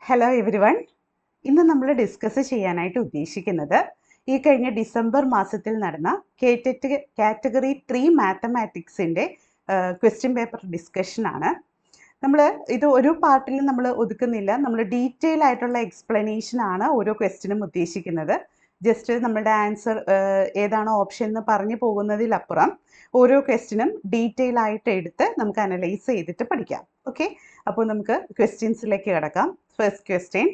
Hello every one. ഇന്ന് നമ്മൾ discuss ചെയ്യാനായിട്ട് ഉദ്ദേശിക്കുന്നത് ഈ കഴിഞ്ഞ ഡിസംബർ മാസത്തിൽ നടന്ന കാറ്റഗറി 3 മാത്തമാറ്റിക്സിൻ്റെ ക്വസ്റ്റ്യൻ പേപ്പർ ഡിസ്കഷനാണ്. നമ്മൾ ഇത് ഒരു പാർട്ടിൽ നമ്മൾ ഒതുക്കുന്നില്ല, നമ്മൾ ഡീറ്റെയിൽ ആയിട്ടുള്ള എക്സ്പ്ലനേഷനാണ് ഓരോ ക്വസ്റ്റ്യനും ഉദ്ദേശിക്കുന്നത്. ജസ്റ്റ് നമ്മുടെ ആൻസർ ഏതാണോ ഓപ്ഷൻ എന്ന് പറഞ്ഞു പോകുന്നതിലപ്പുറം ഓരോ ക്വസ്റ്റ്യനും ഡീറ്റെയിൽ ആയിട്ട് എടുത്ത് നമുക്ക് അനലൈസ് ചെയ്തിട്ട് പഠിക്കാം. ഓക്കെ, അപ്പോൾ നമുക്ക് ക്വസ്റ്റ്യൻസിലേക്ക് കിടക്കാം. First question: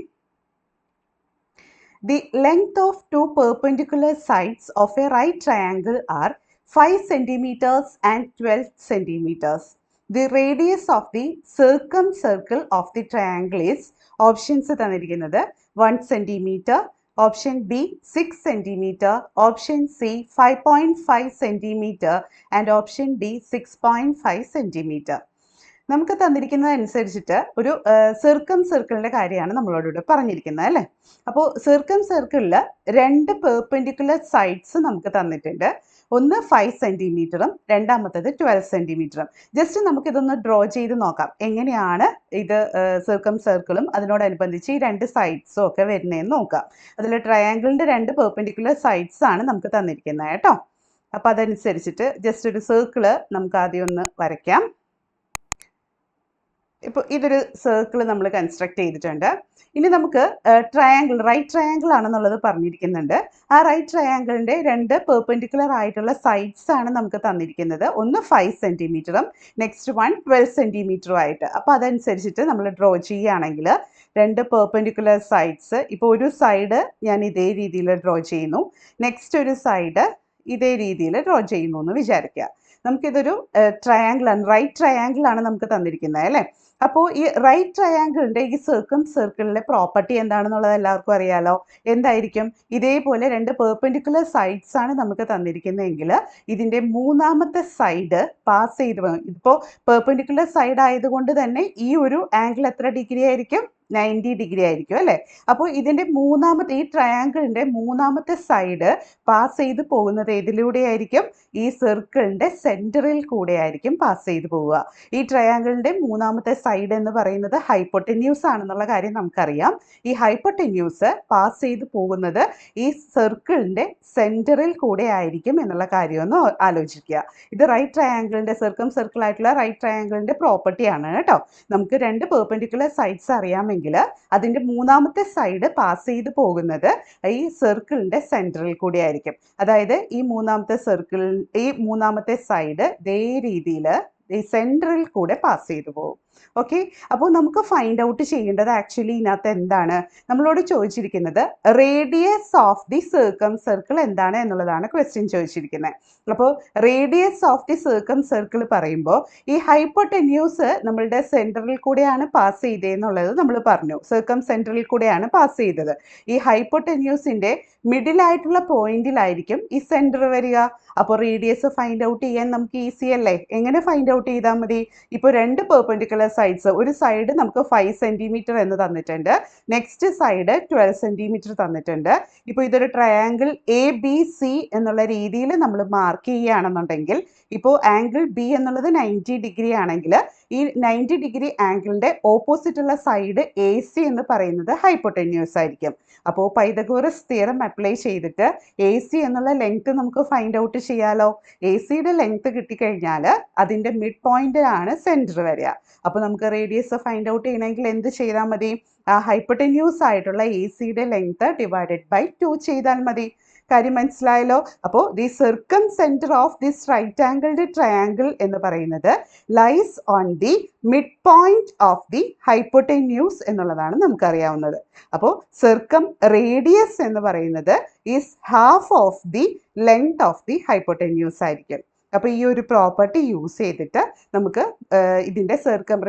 The length of two perpendicular sides of a right triangle are 5 centimeters and 12 centimeters. The radius of the circumcircle of the triangle is options തന്നിരിക്കുന്നത് 1 centimeter, option B 6 centimeter, option C 5.5 centimeter and option D 6.5 centimeter. നമുക്ക് തന്നിരിക്കുന്നത് അനുസരിച്ചിട്ട് ഒരു സർക്കിളിൻ്റെ കാര്യമാണ് നമ്മളോട് പറഞ്ഞിരിക്കുന്നത് അല്ലേ. അപ്പോൾ സർക്കിളിൽ രണ്ട് പെർപെൻഡിക്കുലർ സൈഡ്സ് നമുക്ക് തന്നിട്ടുണ്ട്. ഒന്ന് 5 സെൻറ്റിമീറ്ററും രണ്ടാമത്തേത് 12 സെൻറ്റിമീറ്ററും. ജസ്റ്റ് നമുക്കിതൊന്ന് ഡ്രോ ചെയ്ത് നോക്കാം എങ്ങനെയാണ് ഇത് സർക്കിളും അതിനോടനുബന്ധിച്ച് ഈ രണ്ട് സൈഡ്സും ഒക്കെ വരുന്നതെന്ന് നോക്കാം. അതിൽ ട്രയാങ്കിളിൻ്റെ രണ്ട് പെർപെൻഡിക്കുലർ സൈഡ്സ് ആണ് നമുക്ക് തന്നിരിക്കുന്നത് കേട്ടോ. അപ്പോൾ അതനുസരിച്ചിട്ട് ജസ്റ്റ് ഒരു സർക്കിള് നമുക്ക് ആദ്യം ഒന്ന് വരയ്ക്കാം. ഇപ്പോൾ ഇതൊരു സർക്കിൾ നമ്മൾ കൺസ്ട്രക്ട് ചെയ്തിട്ടുണ്ട്. ഇനി നമുക്ക് റൈറ്റ് ട്രയാങ്കിൾ ആണെന്നുള്ളത് പറഞ്ഞിരിക്കുന്നുണ്ട്. ആ റൈറ്റ് ട്രയാങ്കിളിൻ്റെ രണ്ട് പെർപെൻഡിക്കുലർ ആയിട്ടുള്ള സൈഡ്സ് ആണ് നമുക്ക് തന്നിരിക്കുന്നത്. ഒന്ന് 5 സെൻറ്റിമീറ്ററും നെക്സ്റ്റ് 12 സെൻറ്റിമീറ്ററും ആയിട്ട്. അപ്പോൾ അതനുസരിച്ചിട്ട് നമ്മൾ ഡ്രോ ചെയ്യുകയാണെങ്കിൽ രണ്ട് പെർപെൻഡിക്കുലർ സൈഡ്സ്, ഇപ്പോൾ ഒരു സൈഡ് ഞാൻ ഇതേ രീതിയിൽ ഡ്രോ ചെയ്യുന്നു, നെക്സ്റ്റ് ഒരു സൈഡ് ഇതേ രീതിയിൽ ഡ്രോ ചെയ്യുന്നു എന്ന് വിചാരിക്കുക. നമുക്കിതൊരു ട്രയാങ്കിളാണ്, റൈറ്റ് ട്രയാങ്കിളാണ് നമുക്ക് തന്നിരിക്കുന്നത് അല്ലേ. അപ്പോൾ ഈ റൈറ്റ് ട്രയാങ്കിളിൻ്റെ ഈ സർക്കിളിലെ പ്രോപ്പർട്ടി എന്താണെന്നുള്ളത് എല്ലാവർക്കും അറിയാലോ. എന്തായിരിക്കും? ഇതേപോലെ രണ്ട് പെർപെൻഡിക്കുലർ സൈഡ്സ് ആണ് നമുക്ക് തന്നിരിക്കുന്നതെങ്കിൽ ഇതിൻ്റെ മൂന്നാമത്തെ സൈഡ് പാസ് ചെയ്ത് പോകും. ഇപ്പോൾ പെർപെൻഡിക്കുലർ സൈഡ് ആയതുകൊണ്ട് തന്നെ ഈ ഒരു ആംഗിൾ എത്ര ഡിഗ്രി ആയിരിക്കും? 90 ഡിഗ്രി ആയിരിക്കും അല്ലേ. അപ്പോൾ ഇതിൻ്റെ ഈ ട്രയാങ്കിളിൻ്റെ മൂന്നാമത്തെ സൈഡ് പാസ് ചെയ്ത് പോകുന്നത് ഏതിലൂടെ ആയിരിക്കും? ഈ സർക്കിളിൻ്റെ സെൻറ്ററിൽ കൂടെ ആയിരിക്കും പാസ് ചെയ്ത് പോവുക. ഈ ട്രയാങ്കിളിൻ്റെ മൂന്നാമത്തെ സൈഡ് എന്ന് പറയുന്നത് ഹൈപ്പോട്ടന്യൂസ് ആണെന്നുള്ള കാര്യം നമുക്കറിയാം. ഈ ഹൈപ്പോട്ടന്യൂസ് പാസ് ചെയ്ത് പോകുന്നത് ഈ സർക്കിളിൻ്റെ സെൻറ്ററിൽ കൂടെ ആയിരിക്കും എന്നുള്ള കാര്യമൊന്ന് ആലോചിക്കുക. ഇത് റൈറ്റ് ട്രയാങ്കിളിൻ്റെ സർക്കിൾ ആയിട്ടുള്ള റൈറ്റ് ട്രയാങ്കിളിൻ്റെ പ്രോപ്പർട്ടിയാണ് കേട്ടോ. നമുക്ക് രണ്ട് പെർപെൻഡിക്കുലർ സൈഡ്സ് അറിയാമെങ്കിൽ അതിൻ്റെ മൂന്നാമത്തെ സൈഡ് പാസ് ചെയ്ത് പോകുന്നത് ഈ സർക്കിളിൻ്റെ സെൻറ്ററിൽ കൂടെ ആയിരിക്കും. അതായത് ഈ മൂന്നാമത്തെ സൈഡ് ഇതേ രീതിയിൽ ഈ സെൻറ്ററിൽ കൂടെ പാസ് ചെയ്തു പോകും. ഓക്കെ, അപ്പോൾ നമുക്ക് ഫൈൻഡ് ഔട്ട് ചെയ്യേണ്ടത് ആക്ച്വലി ഇതിനകത്ത് എന്താണ് നമ്മളോട് ചോദിച്ചിരിക്കുന്നത്? റേഡിയസ് ഓഫ് ദി സർക്കിൾ എന്താണ് എന്നുള്ളതാണ് ക്വസ്റ്റ്യൻ ചോദിച്ചിരിക്കുന്നത്. അപ്പോൾ റേഡിയസ് ഓഫ് ദി സർക്കിൾ പറയുമ്പോൾ ഈ ഹൈപ്പോട്ടന്യൂസ് നമ്മളുടെ സെൻറ്ററിൽ കൂടെയാണ് പാസ് ചെയ്തതെന്നുള്ളത് നമ്മൾ പറഞ്ഞു. സെൻറ്ററിൽ കൂടെയാണ് പാസ് ചെയ്തത്. ഈ ഹൈപ്പോട്ടന്യൂസിൻ്റെ മിഡിലായിട്ടുള്ള പോയിന്റിലായിരിക്കും ഈ സെൻറ്റർ വരിക. അപ്പോൾ റേഡിയസ് ഫൈൻഡ് ഔട്ട് ചെയ്യാൻ നമുക്ക് ഈസി അല്ലേ. എങ്ങനെ ഫൈൻഡ് ഔട്ട് ചെയ്താൽ മതി? ഇപ്പോൾ രണ്ട് പെർപെൻഡിക്കുലർ സൈഡ്സ്, ഒരു സൈഡ് നമുക്ക് 5 സെൻറ്റിമീറ്റർ എന്ന് തന്നിട്ടുണ്ട്, നെക്സ്റ്റ് സൈഡ് 12 സെൻറ്റിമീറ്റർ തന്നിട്ടുണ്ട്. ഇപ്പോൾ ഇതൊരു ട്രയാങ്കിൾ ABC എന്നുള്ള രീതിയിൽ നമ്മൾ മാർക്ക് ചെയ്യുകയാണെന്നുണ്ടെങ്കിൽ ഇപ്പോൾ ആംഗിൾ B എന്നുള്ളത് 90 ഡിഗ്രി ആണെങ്കിൽ ഈ 90 ഡിഗ്രി ആംഗിളിൻ്റെ ഓപ്പോസിറ്റുള്ള സൈഡ് AC എന്ന് പറയുന്നത് ഹൈപ്പോട്ടന്യൂസ് ആയിരിക്കും. അപ്പോൾ പൈതഗോറസ് തിയറം അപ്ലൈ ചെയ്തിട്ട് AC എന്നുള്ള ലെങ്ത് നമുക്ക് ഫൈൻഡ് ഔട്ട് ചെയ്യാലോ. ACയുടെ ലെങ്ത് കിട്ടിക്കഴിഞ്ഞാൽ അതിൻ്റെ മിഡ് പോയിന്റിലാണ് സെൻറ്റർ വരിക. അപ്പോൾ നമുക്ക് റേഡിയസ് ഫൈൻഡ് ഔട്ട് ചെയ്യണമെങ്കിൽ എന്ത് ചെയ്താൽ മതി? ആ ഹൈപ്പോട്ടന്യൂസ് ആയിട്ടുള്ള ACയുടെ ലെങ്ത് ഡിവൈഡഡ് ബൈ 2 ചെയ്താൽ മതി. കാര്യം മനസ്സിലായല്ലോ. അപ്പോൾ the centre of this right angled triangle എന്ന് പറയുന്നത് lies on the mid point of the hypotenuse എന്നുള്ളതാണ് നമുക്കറിയാവുന്നത്. അപ്പോൾ റേഡിയസ് എന്ന് പറയുന്നത് is half of the length of the hypotenuse ആയിരിക്കും. അപ്പോൾ ഈ ഒരു പ്രോപ്പർട്ടി യൂസ് ചെയ്തിട്ട് നമുക്ക് ഇതിൻ്റെ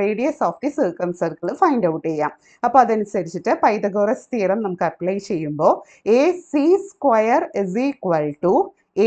radius of the circle find out ചെയ്യാം. അപ്പോൾ അതനുസരിച്ചിട്ട് പൈതഗോറസ് തിയറം നമുക്ക് അപ്ലൈ ചെയ്യുമ്പോൾ AC² is equal to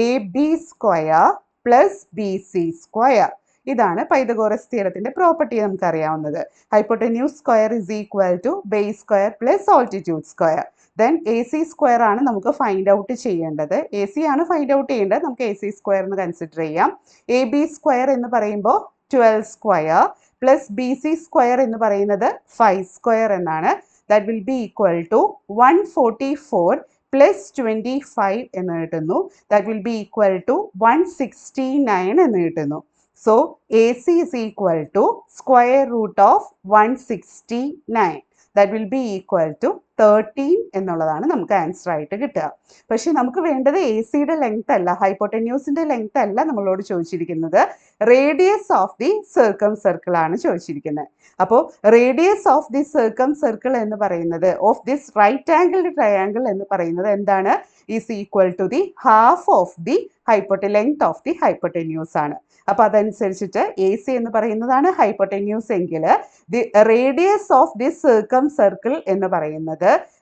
AB² plus BC². ഇതാണ് പൈതഗോറസ് തിയറത്തിൻ്റെ പ്രോപ്പർട്ടി നമുക്കറിയാവുന്നത്. Hypotenuse square is equal to base square plus altitude square. Then AC² ആണ് നമുക്ക് ഫൈൻഡ് ഔട്ട് ചെയ്യേണ്ടത്. AC ആണ് ഫൈൻഡ് ഔട്ട് ചെയ്യേണ്ടത്. നമുക്ക് AC² എന്ന് കൺസിഡർ ചെയ്യാം. AB² എന്ന് പറയുമ്പോൾ 12² പ്ലസ് BC² എന്ന് പറയുന്നത് 5² എന്നാണ്. That will be equal to 144 plus 25 എന്ന് കിട്ടുന്നു. That will be equal to 169 എന്ന് കിട്ടുന്നു. So A C is equal to square root of 169. That will be equal to 13 എന്നുള്ളതാണ് നമുക്ക് ആൻസർ ആയിട്ട് കിട്ടുക. പക്ഷെ നമുക്ക് വേണ്ടത് എ സിയുടെ ലെങ്ത് അല്ല, ഹൈപ്പോട്ടന്യൂസിന്റെ ലെങ്ത് അല്ല നമ്മളോട് ചോദിച്ചിരിക്കുന്നത്, radius of the circumcircle ആണ് ചോദിച്ചിരിക്കുന്നത്. അപ്പോൾ radius of the circumcircle എന്ന് പറയുന്നത്, of this right angled triangle എന്ന് പറയുന്നത് എന്താണ്? Is equal to the half of the length of the hypotenuse ആണ്. അപ്പോൾ അതനുസരിച്ചിട്ട് എ സി എന്ന് പറയുന്നതാണ് ഹൈപ്പോട്ടന്യൂസ് എങ്കിൽ the radius of this circumcircle എന്ന് പറയുന്നത്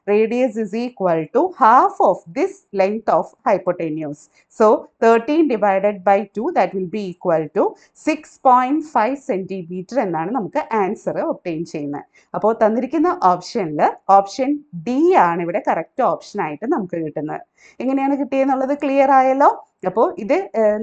radius is equal to half of this length of hypotenuse. So 13 divided by 2, that will be equal to 6.5 centimeter എന്നാണ് നമുക്ക് ആൻസർ ഒബ്റ്റെയിൻ ചെയ്യുന്നത്. അപ്പോൾ തന്നിരിക്കുന്ന ഓപ്ഷനിൽ ഓപ്ഷൻ ഡി ആണ് ഇവിടെ കറക്റ്റ് ഓപ്ഷൻ ആയിട്ട് നമുക്ക് കിട്ടുന്നത്. എങ്ങനെയാണ് കിട്ടിയെന്നുള്ളത് ക്ലിയർ ആയല്ലോ? അപ്പോൾ ഇത്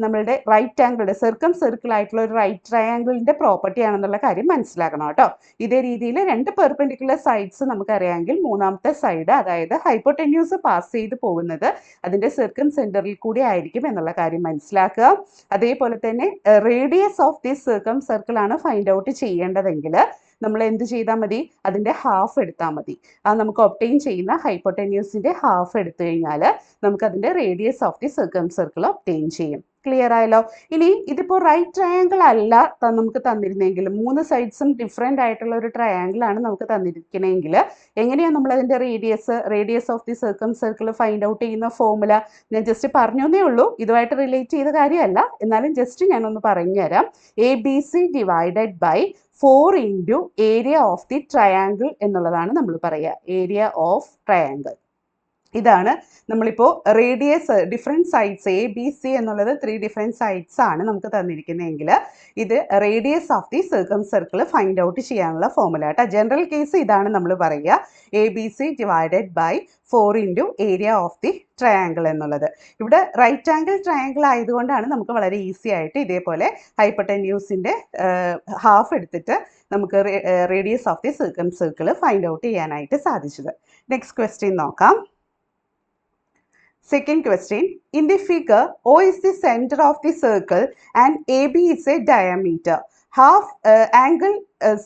നമ്മളുടെ റൈറ്റ് ആംഗിളുടെ സർക്കം സർക്കിൾ ആയിട്ടുള്ള ഒരു റൈറ്റ് ട്രയാംഗിളിന്റെ പ്രോപ്പർട്ടി ആണെന്നുള്ള കാര്യം മനസ്സിലാക്കണം കേട്ടോ. ഇതേ രീതിയിൽ രണ്ട് പെർപെൻഡിക്കുലർ സൈഡ്സ് നമുക്കറിയാമെങ്കിൽ മൂന്നാമത്തെ സൈഡ്, അതായത് ഹൈപ്പോട്ടന്യൂസ് പാസ് ചെയ്ത് പോകുന്നത് അതിന്റെ സർക്കം സെന്ററിൽ കൂടി ആയിരിക്കും എന്നുള്ള കാര്യം മനസ്സിലാക്കുക. അതേപോലെ തന്നെ radius of this circumcircle ആണ് ഫൈൻഡ് ഔട്ട് ചെയ്യേണ്ടതെങ്കിൽ നമ്മൾ എന്ത് ചെയ്താൽ മതി? അതിൻ്റെ ഹാഫ് എടുത്താൽ മതി. ആ നമുക്ക് ഒബ്റ്റെയിൻ ചെയ്യുന്ന ഹൈപ്പോട്ടന്യൂസിൻ്റെ ഹാഫ് എടുത്തു കഴിഞ്ഞാൽ നമുക്ക് അതിൻ്റെ radius of the circumcircle obtain ചെയ്യും. ക്ലിയർ ആയല്ലോ? ഇനി ഇതിപ്പോൾ റൈറ്റ് ട്രയാങ്കിൾ അല്ല നമുക്ക് തന്നിരുന്നെങ്കിൽ, മൂന്ന് സൈഡ്സും ഡിഫറെൻ്റ് ആയിട്ടുള്ള ഒരു ട്രയാങ്കിൾ ആണ് നമുക്ക് തന്നിരിക്കണമെങ്കിൽ എങ്ങനെയാണ് നമ്മൾ അതിൻ്റെ radius of the circumcircle find out ചെയ്യുന്ന ഫോർമുല ഞാൻ ജസ്റ്റ് പറഞ്ഞേ ഉള്ളൂ, ഇതുമായിട്ട് റിലേറ്റ് ചെയ്ത കാര്യമല്ല, എന്നാലും ജസ്റ്റ് ഞാനൊന്ന് പറഞ്ഞുതരാം. ABC divided by 4 into area of the triangle എന്നുള്ളതാണ് നമ്മൾ പറയുക. ഏരിയ ഓഫ് ട്രയാങ്കിൾ ഇതാണ് നമ്മളിപ്പോൾ റേഡിയസ് ഡിഫറെൻറ്റ് സൈഡ്സ് ABC എന്നുള്ളത് 3 ഡിഫറെൻറ്റ് സൈഡ്സ് ആണ് നമുക്ക് തന്നിരിക്കുന്നതെങ്കിൽ ഇത് radius of the circumcircle find out ചെയ്യാനുള്ള ഫോർമുല കേട്ടോ. ജനറൽ കേസ് ഇതാണ് നമ്മൾ പറയുക, ABC divided by 4 into area of the triangle എന്നുള്ളത്. ഇവിടെ റൈറ്റ് ആംഗിൾ ട്രയാങ്കിൾ ആയതുകൊണ്ടാണ് നമുക്ക് വളരെ ഈസി ആയിട്ട് ഇതേപോലെ ഹൈപ്പോട്ടന്യൂസിൻ്റെ ഹാഫ് എടുത്തിട്ട് നമുക്ക് radius of the circumcircle find out ചെയ്യാനായിട്ട് സാധിച്ചത്. നെക്സ്റ്റ് ക്വസ്റ്റ്യൻ നോക്കാം. Second question, in the figure, O is the center of the circle and AB is a diameter. Half angle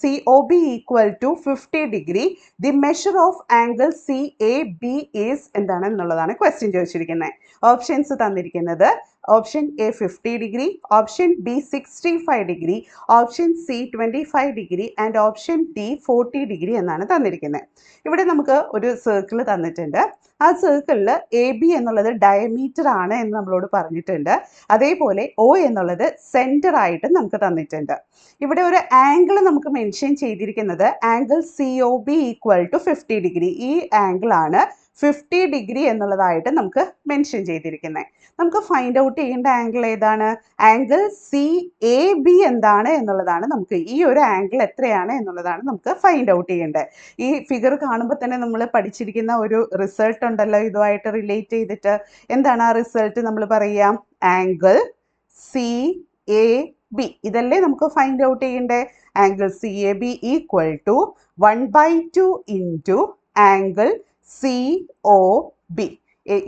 COB equal to 50 degree. The measure of angle CAB is എന്താണ് എന്നുള്ളതാണ് question ചോദിച്ചിരിക്കുന്നത്. Options തന്നിരിക്കുന്നത് option A 50 degree, option B 65 degree, option C 25 degree and option D 40 degree എന്നാണ് തന്നിരിക്കുന്നത്. ഇവിടെ നമുക്ക് ഒരു circle തന്നിട്ടുണ്ട്. ആ സർക്കിളിൽ എ ബി എന്നുള്ളത് ഡയമീറ്റർ ആണ് എന്ന് നമ്മളോട് പറഞ്ഞിട്ടുണ്ട്. അതേപോലെ ഒ എന്നുള്ളത് സെൻറ്റർ ആയിട്ട് നമുക്ക് തന്നിട്ടുണ്ട്. ഇവിടെ ഒരു ആംഗിൾ നമുക്ക് മെൻഷൻ ചെയ്തിരിക്കുന്നത് angle COB equal to 50 degree. ഈ ആംഗിളാണ് 50 ഡിഗ്രി എന്നുള്ളതായിട്ട് നമുക്ക് മെൻഷൻ ചെയ്തിരിക്കുന്നത്. നമുക്ക് ഫൈൻഡ് ഔട്ട് ചെയ്യേണ്ട ആംഗിൾ ഏതാണ്? ആംഗിൾ CAB എന്താണ് എന്നുള്ളതാണ്. നമുക്ക് ഈ ഒരു ആംഗിൾ എത്രയാണ് എന്നുള്ളതാണ് നമുക്ക് ഫൈൻഡ് ഔട്ട് ചെയ്യേണ്ടത്. ഈ ഫിഗർ കാണുമ്പോൾ തന്നെ നമ്മൾ പഠിച്ചിരിക്കുന്ന ഒരു റിസൾട്ട് ഉണ്ടല്ലോ ഇതുമായിട്ട് റിലേറ്റ് ചെയ്തിട്ട്. എന്താണ് ആ റിസൾട്ട്? നമ്മൾ പറയാം ആംഗിൾ CAB. ഇതല്ലേ നമുക്ക് ഫൈൻഡ് ഔട്ട് ചെയ്യേണ്ടത്. Angle CAB equal to 1/2 into angle COB.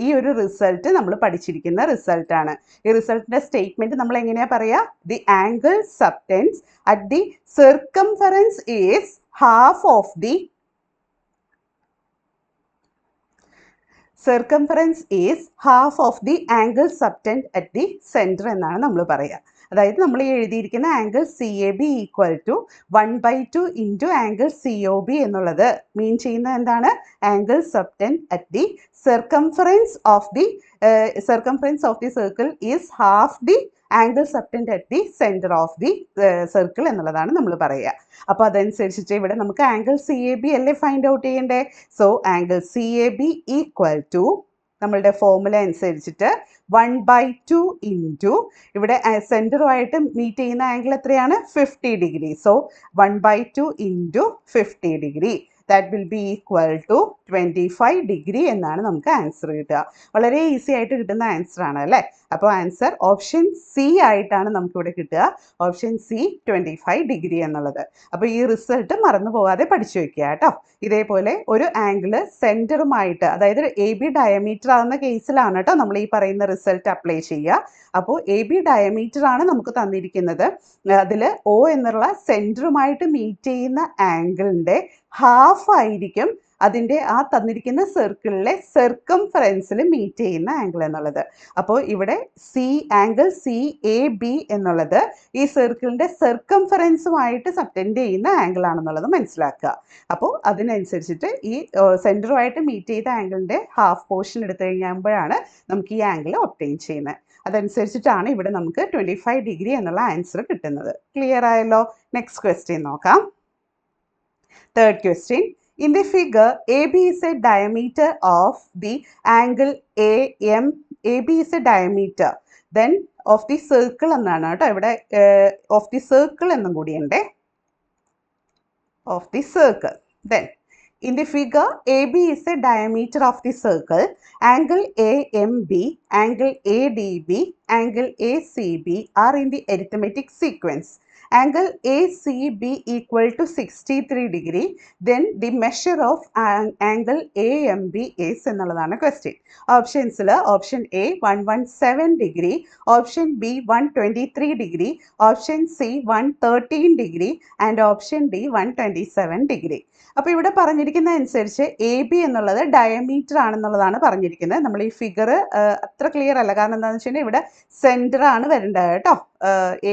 ഈ ഒരു റിസൾട്ട് നമ്മൾ പഠിച്ചിരിക്കുന്ന റിസൾട്ടാണ്. ഈ റിസൾട്ടിന്റെ സ്റ്റേറ്റ്മെന്റ് നമ്മൾ എങ്ങനെയാ പറയാ? The angle subtends at the circumference is half of the angle subtend at the centre എന്നാണ് നമ്മൾ പറയുക. അതായത് നമ്മൾ ഈ എഴുതിയിരിക്കുന്ന angle CAB equal to 1/2 into angle COB എന്നുള്ളത് മീൻ ചെയ്യുന്നത് എന്താണ്? Angle subtend at the circumference of the circle is half the angle subtend at the centre of the circle എന്നുള്ളതാണ് നമ്മൾ പറയുക. അപ്പോൾ അതനുസരിച്ചിട്ട് ഇവിടെ നമുക്ക് ആംഗിൾ CAB അല്ലേ ഫൈൻഡ് ഔട്ട് ചെയ്യേണ്ടേ. So angle CAB equal to നമ്മളുടെ ഫോർമുല അനുസരിച്ചിട്ട് 1/2 ഇൻറ്റു ഇവിടെ സെൻറ്ററുമായിട്ട് മീറ്റ് ചെയ്യുന്ന ആംഗിൾ എത്രയാണ്? 50 degree. So 1/2 into 50 degree. That will be equal to 25 degree എന്നാണ് നമുക്ക് ആൻസർ കിട്ടുക. വളരെ ഈസി ആയിട്ട് കിട്ടുന്ന ആൻസർ ആണ് അല്ലേ? അപ്പോൾ ആൻസർ ഓപ്ഷൻ സി ആയിട്ടാണ് നമുക്കിവിടെ കിട്ടുക. ഓപ്ഷൻ സി 25 ഡിഗ്രി എന്നുള്ളത്. അപ്പോൾ ഈ റിസൾട്ട് മറന്നു പോകാതെ പഠിച്ചു വെക്കുക കേട്ടോ. ഇതേപോലെ ഒരു ആംഗിള് സെൻറ്ററുമായിട്ട്, അതായത് എ ബി ഡയമീറ്റർ ആകുന്ന കേസിലാണ് കേട്ടോ നമ്മൾ ഈ പറയുന്ന റിസൾട്ട് അപ്ലൈ ചെയ്യുക. അപ്പോൾ എ ബി ഡയമീറ്റർ ആണ് നമുക്ക് തന്നിരിക്കുന്നത്. അതിൽ ഒ എന്നുള്ള സെൻറ്ററുമായിട്ട് മീറ്റ് ചെയ്യുന്ന ആംഗിളിൻ്റെ ഹാഫ് ആയിരിക്കും അതിൻ്റെ ആ തന്നിരിക്കുന്ന സർക്കിളിലെ സർക്കംഫറൻസിൽ മീറ്റ് ചെയ്യുന്ന ആംഗിൾ എന്നുള്ളത്. അപ്പോൾ ഇവിടെ ആംഗിൾ സി എ ബി എന്നുള്ളത് ഈ സർക്കിളിൻ്റെ സർക്കംഫറൻസുമായിട്ട് സബ്റ്റെൻഡ് ചെയ്യുന്ന ആംഗിൾ ആണെന്നുള്ളത് മനസ്സിലാക്കുക. അപ്പോൾ അതിനനുസരിച്ചിട്ട് ഈ സെൻറ്ററുമായിട്ട് മീറ്റ് ചെയ്ത ആംഗിളിൻ്റെ ഹാഫ് പോർഷൻ എടുത്തു കഴിയുമ്പോഴാണ് നമുക്ക് ഈ ആംഗിൾ ഒബ്റ്റെയിൻ ചെയ്യുന്നത്. അതനുസരിച്ചിട്ടാണ് ഇവിടെ നമുക്ക് 25 ഡിഗ്രി എന്നുള്ള ആൻസർ കിട്ടുന്നത്. ക്ലിയർ ആയല്ലോ? നെക്സ്റ്റ് ക്വസ്റ്റ്യൻ നോക്കാം. Third question. In the figure, AB is a diameter of the angle AM. AB is a diameter. Then of the circle എന്നാണ് കേട്ടോ ഇവിടെ of the circle എന്നും കൂടിയുണ്ട്. Of the circle. Then in the figure, AB is a diameter of the circle. Angle AMB, angle ADB, angle ACB are in the arithmetic sequence. Angle ACB equal to 63 degree. Then the measure of angle AMB is എന്നുള്ളതാണ് question. ഓപ്ഷൻസിൽ option A 117 degree, option B 123 degree, option C 113 degree and option D 127 degree. അപ്പോൾ ഇവിടെ പറഞ്ഞിരിക്കുന്ന അനുസരിച്ച് A B എന്നുള്ളത് diameter ആണെന്നുള്ളതാണ് പറഞ്ഞിരിക്കുന്നത്. നമ്മൾ ഈ ഫിഗർ അത്ര ക്ലിയർ അല്ല, കാരണം എന്താണെന്ന് വെച്ച് കഴിഞ്ഞാൽ ഇവിടെ സെൻറ്റർ ആണ് വരേണ്ടത് കേട്ടോ.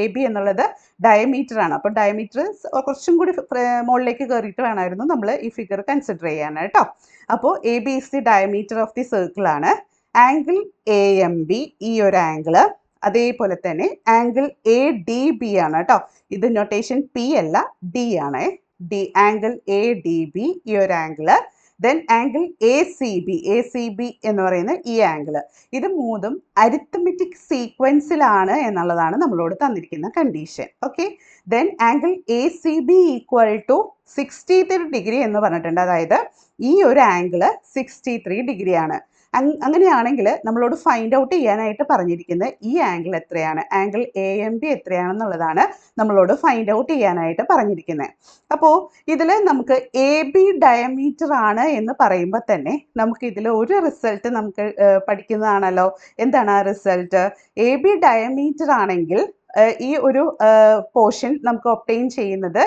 എ ബി എന്നുള്ളത് ഡയമീറ്റർ ആണ്. അപ്പോൾ ഡയമീറ്റർ കുറച്ചും കൂടി മുകളിലേക്ക് കയറിയിട്ട് വേണമായിരുന്നു നമ്മൾ ഈ ഫിഗർ കൺസിഡർ ചെയ്യാൻ കേട്ടോ. അപ്പോൾ A B is the diameter of the circle ആണ്. ആംഗിൾ എ എം ബി ഈ ഒരു ആംഗിള്, അതേപോലെ തന്നെ ആംഗിൾ എ ഡി ബി ആണ് കേട്ടോ. ഇത് നൊട്ടേഷൻ പി അല്ല, ഡി ആണ്. ആംഗിൾ എ ഡി ബി ഈ ഒരു angle. Then angle A C B എന്ന് പറയുന്ന ഈ ആംഗിള്. ഇത് മൂന്നും അരിത്തമെറ്റിക് സീക്വൻസിലാണ് എന്നുള്ളതാണ് നമ്മളോട് തന്നിരിക്കുന്ന condition. Okay. Then angle A C B equal to 63 degree എന്ന് പറഞ്ഞിട്ടുണ്ട്. അതായത് ഈ ഒരു ആംഗിള് 63 ഡിഗ്രിയാണ്. അങ്ങനെയാണെങ്കിൽ നമ്മളോട് ഫൈൻഡ് ഔട്ട് ചെയ്യാനായിട്ട് പറഞ്ഞിരിക്കുന്നത് ഈ ആംഗിൾ എത്രയാണ്, ആംഗിൾ എ എം ബി എത്രയാണെന്നുള്ളതാണ് നമ്മളോട് ഫൈൻഡ് ഔട്ട് ചെയ്യാനായിട്ട് പറഞ്ഞിരിക്കുന്നത്. അപ്പോൾ ഇതിൽ നമുക്ക് എ ബി ഡയമീറ്റർ ആണ് എന്ന് പറയുമ്പോൾ തന്നെ നമുക്ക് ഇതിൽ ഒരു റിസൾട്ട് നമുക്ക് പഠിക്കുന്നതാണല്ലോ. എന്താണ് ആ റിസൾട്ട്? എ ബി ഡയമീറ്റർ ആണെങ്കിൽ ഈ ഒരു പോർഷൻ നമുക്ക് ഒബ്റ്റെയിൻ ചെയ്യുന്നത്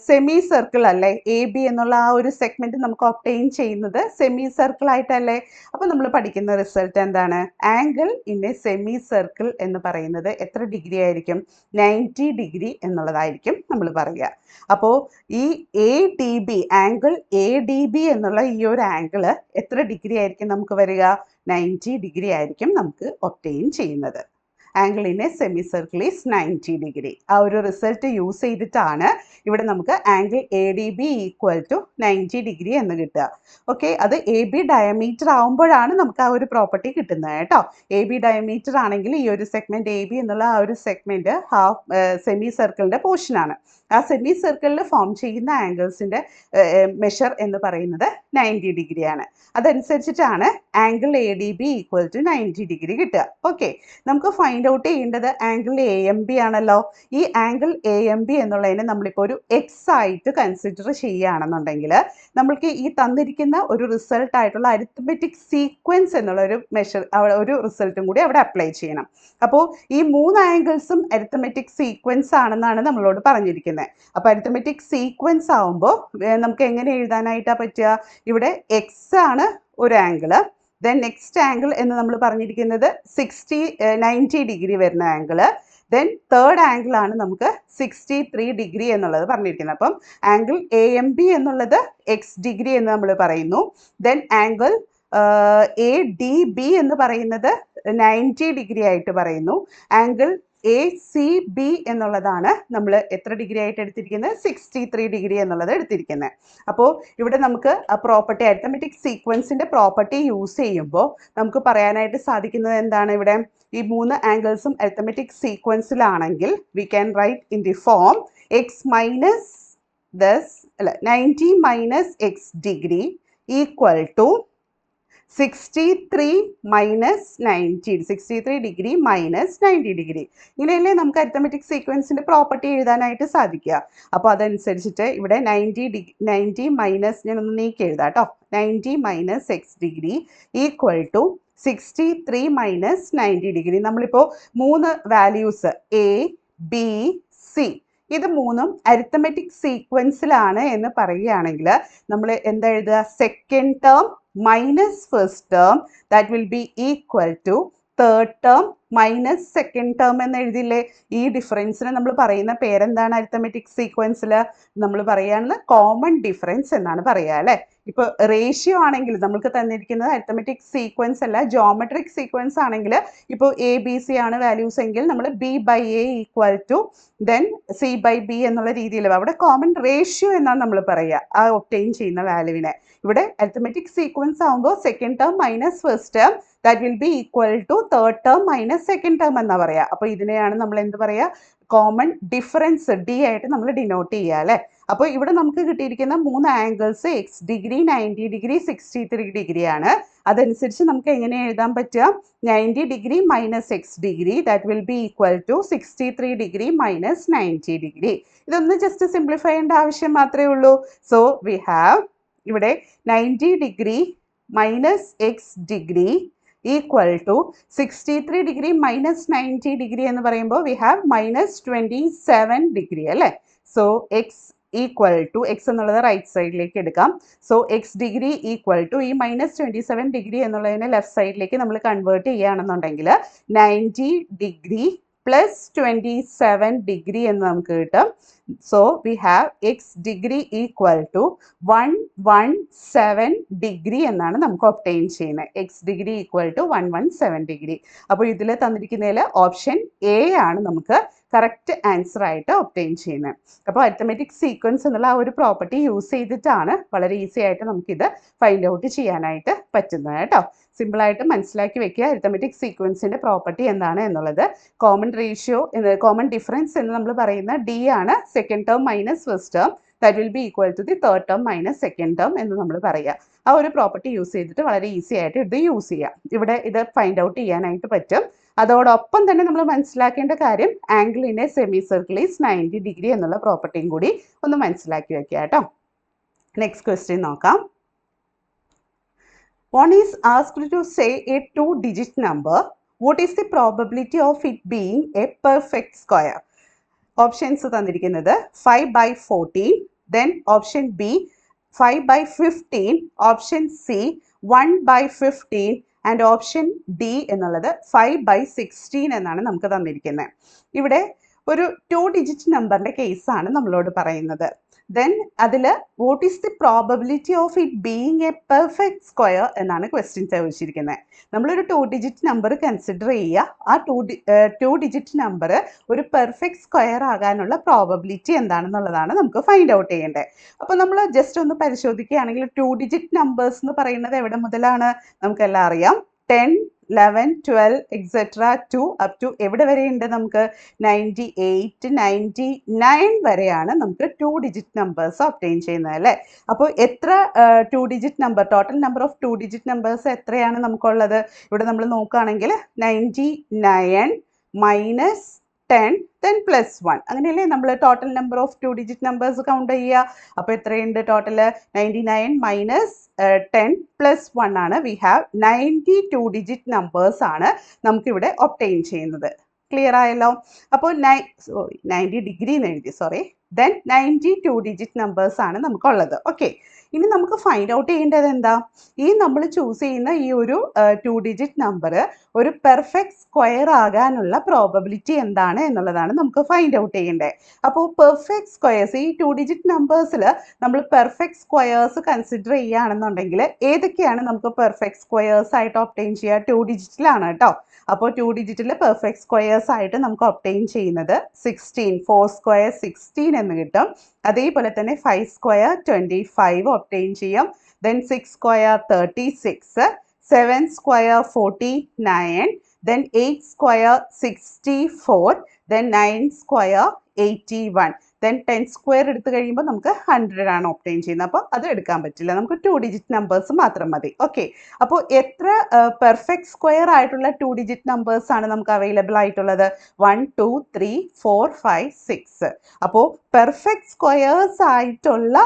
സെമി സർക്കിൾ അല്ലേ? എ ബി എന്നുള്ള ആ ഒരു സെഗ്മെന്റ് നമുക്ക് ഒബ്റ്റെയിൻ ചെയ്യുന്നത് സെമി സർക്കിൾ ആയിട്ടല്ലേ? അപ്പോൾ നമ്മൾ പഠിക്കുന്ന റിസൾട്ട് എന്താണ്? Angle in a semi circle എന്ന് പറയുന്നത് എത്ര ഡിഗ്രി ആയിരിക്കും? 90 ഡിഗ്രി എന്നുള്ളതായിരിക്കും നമ്മൾ പറയുക. അപ്പോൾ ഈ A D B, angle A D B എന്നുള്ള ഈ ഒരു ആംഗിള് എത്ര ഡിഗ്രി ആയിരിക്കും നമുക്ക് വരിക? 90 ഡിഗ്രി ആയിരിക്കും നമുക്ക് ഒബ്റ്റെയിൻ ചെയ്യുന്നത്. Angle in a semicircle is 90 degree. ആ ഒരു റിസൾട്ട് യൂസ് ചെയ്തിട്ടാണ് ഇവിടെ നമുക്ക് angle A D B equal to 90 degree എന്ന് കിട്ടുക. ഓക്കെ. അത് എ ബി ഡയമീറ്റർ ആവുമ്പോഴാണ് നമുക്ക് ആ ഒരു പ്രോപ്പർട്ടി കിട്ടുന്നത് കേട്ടോ. എ ബി ഡയമീറ്റർ ആണെങ്കിൽ ഈ ഒരു സെഗ്മെന്റ് എ ബി എന്നുള്ള ആ ഒരു സെഗ്മെന്റ് സെമി സർക്കിളിന്റെ പോർഷനാണ്. ആ സെമി സർക്കിളിൽ ഫോം ചെയ്യുന്ന ആംഗിൾസിന്റെ മെഷർ എന്ന് പറയുന്നത് 90 ഡിഗ്രിയാണ്. അതനുസരിച്ചിട്ടാണ് angle A D B equal to 90 degree കിട്ടുക. ഓക്കെ. നമുക്ക് ഫൈൻഡ് ഔട്ട് ചെയ്യേണ്ടത് ആംഗിൾ എ എം ബി ആണല്ലോ. ഈ ആംഗിൾ എ എം ബി എന്നുള്ളതിനെ നമ്മളിപ്പോൾ ഒരു എക്സ് ആയിട്ട് കൺസിഡർ ചെയ്യുകയാണെന്നുണ്ടെങ്കിൽ നമ്മൾക്ക് ഈ തന്നിരിക്കുന്ന ഒരു റിസൾട്ട് ആയിട്ടുള്ള അരിത്മെറ്റിക് സീക്വൻസ് എന്നുള്ള ഒരു റിസൾട്ടും കൂടി അവിടെ അപ്ലൈ ചെയ്യണം. അപ്പോൾ ഈ 3 ആംഗിൾസും അരിത്മെറ്റിക് സീക്വൻസ് ആണെന്നാണ് നമ്മളോട് പറഞ്ഞിരിക്കുന്നത്. അപ്പോൾ അരിത്മെറ്റിക് സീക്വൻസ് ആവുമ്പോൾ നമുക്ക് എങ്ങനെ എഴുതാനായിട്ടാണ് പറ്റുക? ഇവിടെ എക്സ് ആണ് ഒരു ആംഗിള്. ദെൻ നെക്സ്റ്റ് ആംഗിൾ എന്ന് നമ്മൾ പറഞ്ഞിരിക്കുന്നത് 90 ഡിഗ്രി വരുന്ന ആംഗിള്. ദെൻ തേർഡ് ആംഗിൾ ആണ് നമുക്ക് 63 ഡിഗ്രി എന്നുള്ളത് പറഞ്ഞിരിക്കുന്നത്. അപ്പം ആംഗിൾ എ എം ബി എന്നുള്ളത് എക്സ് ഡിഗ്രി എന്ന് നമ്മൾ പറയുന്നു. Then angle A D B എന്ന് പറയുന്നത് 90 ഡിഗ്രി ആയിട്ട് പറയുന്നു. ആംഗിൾ എ സി ബി എന്നുള്ളതാണ് നമ്മൾ എത്ര ഡിഗ്രി ആയിട്ട് എടുത്തിരിക്കുന്നത്? 63 ഡിഗ്രി എന്നുള്ളത് എടുത്തിരിക്കുന്നത്. അപ്പോൾ ഇവിടെ നമുക്ക് പ്രോപ്പർട്ടി, അരിത്മെറ്റിക് സീക്വൻസിൻ്റെ പ്രോപ്പർട്ടി യൂസ് ചെയ്യുമ്പോൾ നമുക്ക് പറയാനായിട്ട് സാധിക്കുന്നത് എന്താണ്? ഇവിടെ ഈ 3 ആംഗിൾസും അരിത്മെറ്റിക് സീക്വൻസിലാണെങ്കിൽ we can write in the form X minus 90 minus X degree equal to 63 minus 90, 63 degree minus 90 degree. ഇങ്ങനെയല്ലേ നമുക്ക് അരിത്തമെറ്റിക് സീക്വൻസിൻ്റെ പ്രോപ്പർട്ടി എഴുതാനായിട്ട് സാധിക്കുക. അപ്പോൾ അതനുസരിച്ചിട്ട് ഇവിടെ 90 മൈനസ്, ഞാനൊന്ന് നീക്കി എഴുതാം കേട്ടോ, 90 minus X degree equal to 63 minus 90 degree. നമ്മളിപ്പോൾ 3 വാല്യൂസ് എ ബി സി ഇത് മൂന്നും അരിത്തമെറ്റിക് സീക്വൻസിലാണ് എന്ന് പറയുകയാണെങ്കിൽ നമ്മൾ എന്താ എഴുതുക? Second term minus first term, that will be equal to third term minus second term എന്ന് എഴുതില്ലേ? ഈ ഡിഫറൻസിന് നമ്മൾ പറയുന്ന പേരെന്താണ്? അരിത്തമെറ്റിക് സീക്വൻസിൽ നമ്മൾ പറയുകയാണ് കോമൺ ഡിഫറൻസ് എന്നാണ് പറയുക അല്ലേ? ഇപ്പോൾ റേഷ്യോ ആണെങ്കിൽ നമുക്ക് തന്നിരിക്കുന്നത് അരിത്തമെറ്റിക് സീക്വൻസ് അല്ല, ജോമെട്രിക് സീക്വൻസ് ആണെങ്കിൽ ഇപ്പോൾ എ ബി സി ആണ് വാല്യൂസ് എങ്കിൽ നമ്മൾ B by A equal to then C by B എന്നുള്ള രീതിയിൽ അവിടെ കോമൺ റേഷ്യോ എന്നാണ് നമ്മൾ പറയുക ആ ഒബ്റ്റെയിൻ ചെയ്യുന്ന വാല്യൂവിനെ. ഇവിടെ അരിത്തമെറ്റിക് സീക്വൻസ് ആകുമ്പോൾ second term minus first term that will be equal to third term minus second term എന്നാ പറയുക. അപ്പോൾ ഇതിനെയാണ് നമ്മൾ എന്ത് പറയുക? കോമൺ ഡിഫറൻസ് ഡി ആയിട്ട് നമ്മൾ ഡിനോട്ട് ചെയ്യുക അല്ലേ? അപ്പോൾ ഇവിടെ നമുക്ക് കിട്ടിയിരിക്കുന്ന 3 ആംഗിൾസ് എക്സ് ഡിഗ്രി, 90 ഡിഗ്രി, 63 ഡിഗ്രിയാണ്. അതനുസരിച്ച് നമുക്ക് എങ്ങനെ എഴുതാൻ പറ്റുക? 90 degree minus X degree that will be equal to 63 degree minus 90 degree. ഇതൊന്ന് ജസ്റ്റ് സിംപ്ലിഫൈ ചെയ്യേണ്ട ആവശ്യം മാത്രമേ ഉള്ളൂ. സോ വി ഹാവ് ഇവിടെ 90 degree minus X degree equal to 63 degree minus 90 degree എന്ന് പറയുമ്പോൾ വി ഹാവ് മൈനസ് 27 ഡിഗ്രി അല്ലേ? So x equal to, x എന്നുള്ളത് റൈറ്റ് സൈഡിലേക്ക് എടുക്കാം. So x degree equal to ഈ മൈനസ് 27 ഡിഗ്രി എന്നുള്ളതിനെ ലെഫ്റ്റ് സൈഡിലേക്ക് നമ്മൾ കൺവേർട്ട് ചെയ്യുകയാണെന്നുണ്ടെങ്കിൽ 90 ഡിഗ്രി പ്ലസ് 27 ഡിഗ്രി എന്ന് നമുക്ക് കിട്ടും. So we have x degree equal to 117 degree എന്നാണ് നമുക്ക് ഒബ്റ്റെയിൻ ചെയ്യുന്നത്. X degree equal to 117 degree. അപ്പോൾ ഇതിൽ തന്നിരിക്കുന്നതിൽ ഓപ്ഷൻ എ ആണ് നമുക്ക് കറക്റ്റ് ആൻസർ ആയിട്ട് ഒബ്റ്റെയിൻ ചെയ്യുന്നത്. അപ്പോൾ അരിത്തമെറ്റിക് സീക്വൻസ് എന്നുള്ള ആ ഒരു പ്രോപ്പർട്ടി യൂസ് ചെയ്തിട്ടാണ് വളരെ ഈസി ആയിട്ട് നമുക്കിത് ഫൈൻഡ് ഔട്ട് ചെയ്യാനായിട്ട് പറ്റുന്നത് കേട്ടോ. സിമ്പിളായിട്ട് മനസ്സിലാക്കി വെക്കുക അരിത്തമെറ്റിക് സീക്വൻസിൻ്റെ പ്രോപ്പർട്ടി എന്താണ് എന്നുള്ളത്. കോമൺ റേഷ്യോ, കോമൺ ഡിഫറൻസ് എന്ന് നമ്മൾ പറയുന്ന ഡി ആണ്. Second term minus first term that will be equal to the third term minus second term എന്ന് നമ്മൾ പറയുക. ആ ഒരു പ്രോപ്പർട്ടി യൂസ് ചെയ്തിട്ട് വളരെ ഈസി ആയിട്ട് ഇത് യൂസ് ചെയ്യാം. ഇവിടെ ഇത് ഫൈൻഡ് ഔട്ട് ചെയ്യാനായിട്ട് പറ്റും. അതോടൊപ്പം തന്നെ നമ്മൾ മനസ്സിലാക്കേണ്ട കാര്യം ആംഗിളിൻ്റെ സെമി സർക്കിൾ ഈസ് 90 ഡിഗ്രി എന്നുള്ള പ്രോപ്പർട്ടിയും കൂടി ഒന്ന് മനസ്സിലാക്കി വെക്കുക കേട്ടോ. നെക്സ്റ്റ് ക്വസ്റ്റ്യൻ നോക്കാം. One is asked to say a 2-digit number. What is the probability of it being a perfect square? Options തന്നിരിക്കുന്നത് 5 by 14, then option B 5 by 15, option C 1 by 15 and option D എന്നുള്ളത് 5 by 16 എന്നാണ് നമുക്ക് തന്നിരിക്കുന്നത്. ഇവിടെ ഒരു 2-digit നമ്പറിൻ്റെ കേസാണ് നമ്മളോട് പറയുന്നത്. ദെൻ അതിൽ what is the probability of it being a perfect square എന്നാണ് ക്വസ്റ്റ്യൻ ചോദിച്ചിരിക്കുന്നത്. നമ്മളൊരു 2-digit നമ്പർ കൺസിഡർ ചെയ്യുക. ആ 2-digit നമ്പർ ഒരു പെർഫെക്റ്റ് സ്ക്വയർ ആകാനുള്ള പ്രോബബിലിറ്റി എന്താണെന്നുള്ളതാണ് നമുക്ക് ഫൈൻഡ് ഔട്ട് ചെയ്യേണ്ടത്. അപ്പോൾ നമ്മൾ ജസ്റ്റ് ഒന്ന് പരിശോധിക്കുകയാണെങ്കിൽ 2-digit നമ്പേഴ്സ് എന്ന് പറയുന്നത് എവിടെ മുതലാണ്? നമുക്കെല്ലാം അറിയാം. 10, 11, 12 എക്സെട്ര 2 അപ് ടു എവിടെ വരെയുണ്ട്? നമുക്ക് 98, 99 വരെയാണ് നമുക്ക് 2-digit നമ്പേഴ്സ് ഒബ്റ്റെയിൻ ചെയ്യുന്നത് അല്ലേ? അപ്പോൾ എത്ര 2-digit number, total number of 2-digit numbers എത്രയാണ് നമുക്കുള്ളത്? ഇവിടെ നമ്മൾ നോക്കുകയാണെങ്കിൽ 99 മൈനസ് 10 then plus 1 അങ്ങനെയല്ലേ നമ്മൾ total number of 2-digit numbers count ചെയ്യുക. അപ്പോൾ എത്രയുണ്ട് ടോട്ടൽ? 99 മൈനസ് 10 പ്ലസ് 1 ആണ്. വി ഹാവ് 90 2-digit നമ്പേഴ്സ് ആണ് നമുക്കിവിടെ ഒബ്റ്റെയിൻ ചെയ്യുന്നത്. ക്ലിയർ ആയല്ലോ? അപ്പോൾ 90 ഡിഗ്രി എന്ന് എഴുതി, സോറി. ദെൻ 90 2-digit നമ്പേഴ്സ് ആണ് നമുക്കുള്ളത്. ഓക്കെ, ഇനി നമുക്ക് ഫൈൻഡ് ഔട്ട് ചെയ്യേണ്ടത് എന്താ? ഈ നമ്മൾ ചൂസ് ചെയ്യുന്ന ഈ ഒരു 2-digit നമ്പർ ഒരു പെർഫെക്റ്റ് സ്ക്വയർ ആകാനുള്ള പ്രോബബിലിറ്റി എന്താണ് എന്നുള്ളതാണ് നമുക്ക് ഫൈൻഡ് ഔട്ട് ചെയ്യേണ്ടത്. അപ്പോൾ പെർഫെക്റ്റ് സ്ക്വയേഴ്സ്, ഈ 2-digit നമ്പേഴ്സിൽ നമ്മൾ പെർഫെക്റ്റ് സ്ക്വയേഴ്സ് കൺസിഡർ ചെയ്യുകയാണെന്നുണ്ടെങ്കിൽ ഏതൊക്കെയാണ് നമുക്ക് പെർഫെക്റ്റ് സ്ക്വയേഴ്സ് ആയിട്ട് ഒബ്റ്റെയിൻ ചെയ്യുക? 2-digitലാണ് കേട്ടോ. അപ്പോൾ 2-digitൽ പെർഫെക്റ്റ് സ്ക്വയേഴ്സ് ആയിട്ട് നമുക്ക് ഒബ്റ്റെയിൻ ചെയ്യുന്നത് 16, 4 സ്ക്വയർ 16 എന്ന് കിട്ടും. അതേപോലെ തന്നെ 5 സ്ക്വയർ 25 ഒബ്റ്റെയിൻ ചെയ്യും. Then 6 square 36, 7 square 49, then 8 square 64, then 9 square 81, then 10 square എടുത്തു കഴിയുമ്പോൾ നമുക്ക് 100 ആണ് ഒബ്റ്റെയിൻ ചെയ്യുന്നത്. അപ്പോൾ അത് എടുക്കാൻ പറ്റില്ല, നമുക്ക് 2 ഡിജിറ്റ് നമ്പേഴ്സ് മാത്രം മതി. ഓക്കെ, അപ്പോൾ എത്ര പെർഫെക്റ്റ് സ്ക്വയർ ആയിട്ടുള്ള 2 ഡിജിറ്റ് നമ്പേഴ്സ് ആണ് നമുക്ക് അവൈലബിൾ ആയിട്ടുള്ളത്? 1 2 3 4 5 6. അപ്പോൾ പെർഫെക്റ്റ് സ്ക്വയേഴ്സ് ആയിട്ടുള്ള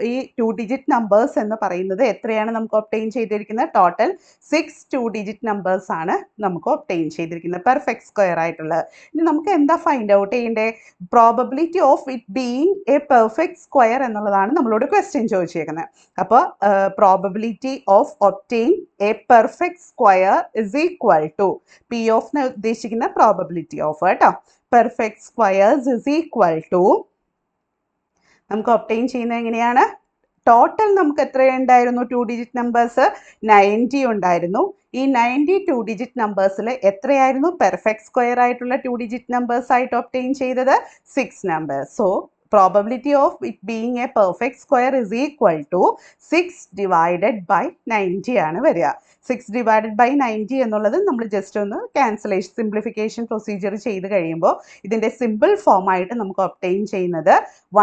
ഈ 2 ഡിജിറ്റ് നമ്പേഴ്സ് എന്ന് പറയുന്നത് എത്രയാണ് നമുക്ക് ഒബ്റ്റെയിൻ ചെയ്തിരിക്കുന്നത്? ടോട്ടൽ 6 2 ഡിജിറ്റ് നമ്പേഴ്സ് ആണ് നമുക്ക് ഒബ്റ്റെയിൻ ചെയ്തിരിക്കുന്നത്, പെർഫെക്റ്റ് സ്ക്വയർ ആയിട്ടുള്ളത്. ഇനി നമുക്ക് എന്താ ഫൈൻഡ് ഔട്ട് ചെയ്യേണ്ടത്? Probability of it being a perfect square എന്നുള്ളതാണ് നമ്മളോട് ക്വസ്റ്റ്യൻ ചോദിച്ചേക്കുന്നത്. അപ്പോൾ probability of obtain a perfect square is equal to P of ഉദ്ദേശിക്കുന്ന പ്രോബബിലിറ്റി ഓഫ് കേട്ടോ, perfect squares is equal to നമുക്ക് ഒബ്റ്റെയിൻ ചെയ്യുന്നത് എങ്ങനെയാണ്? ടോട്ടൽ നമുക്ക് എത്രയുണ്ടായിരുന്നു? 2 ഡിജിറ്റ് നമ്പേഴ്സ് 90 ഉണ്ടായിരുന്നു. ഈ 90 2 ഡിജിറ്റ് നമ്പേഴ്സിൽ എത്രയായിരുന്നു പെർഫെക്റ്റ് സ്ക്വയർ ആയിട്ടുള്ള 2 ഡിജിറ്റ് നമ്പേഴ്സ് ആയിട്ട് ഒബ്റ്റെയിൻ ചെയ്തത്? 6 numbers. So probability of it being a perfect square is equal to 6 divided by 90 ആണ് വരിക. 6 divided by 90 എന്നുള്ളത് നമ്മൾ ജസ്റ്റ് ഒന്ന് ക്യാൻസലേഷൻ സിംപ്ലിഫിക്കേഷൻ പ്രൊസീജിയർ ചെയ്ത് കഴിയുമ്പോൾ ഇതിൻ്റെ സിമ്പിൾ ഫോം ആയിട്ട് നമുക്ക് ഒബ്റ്റെയിൻ ചെയ്യുന്നത്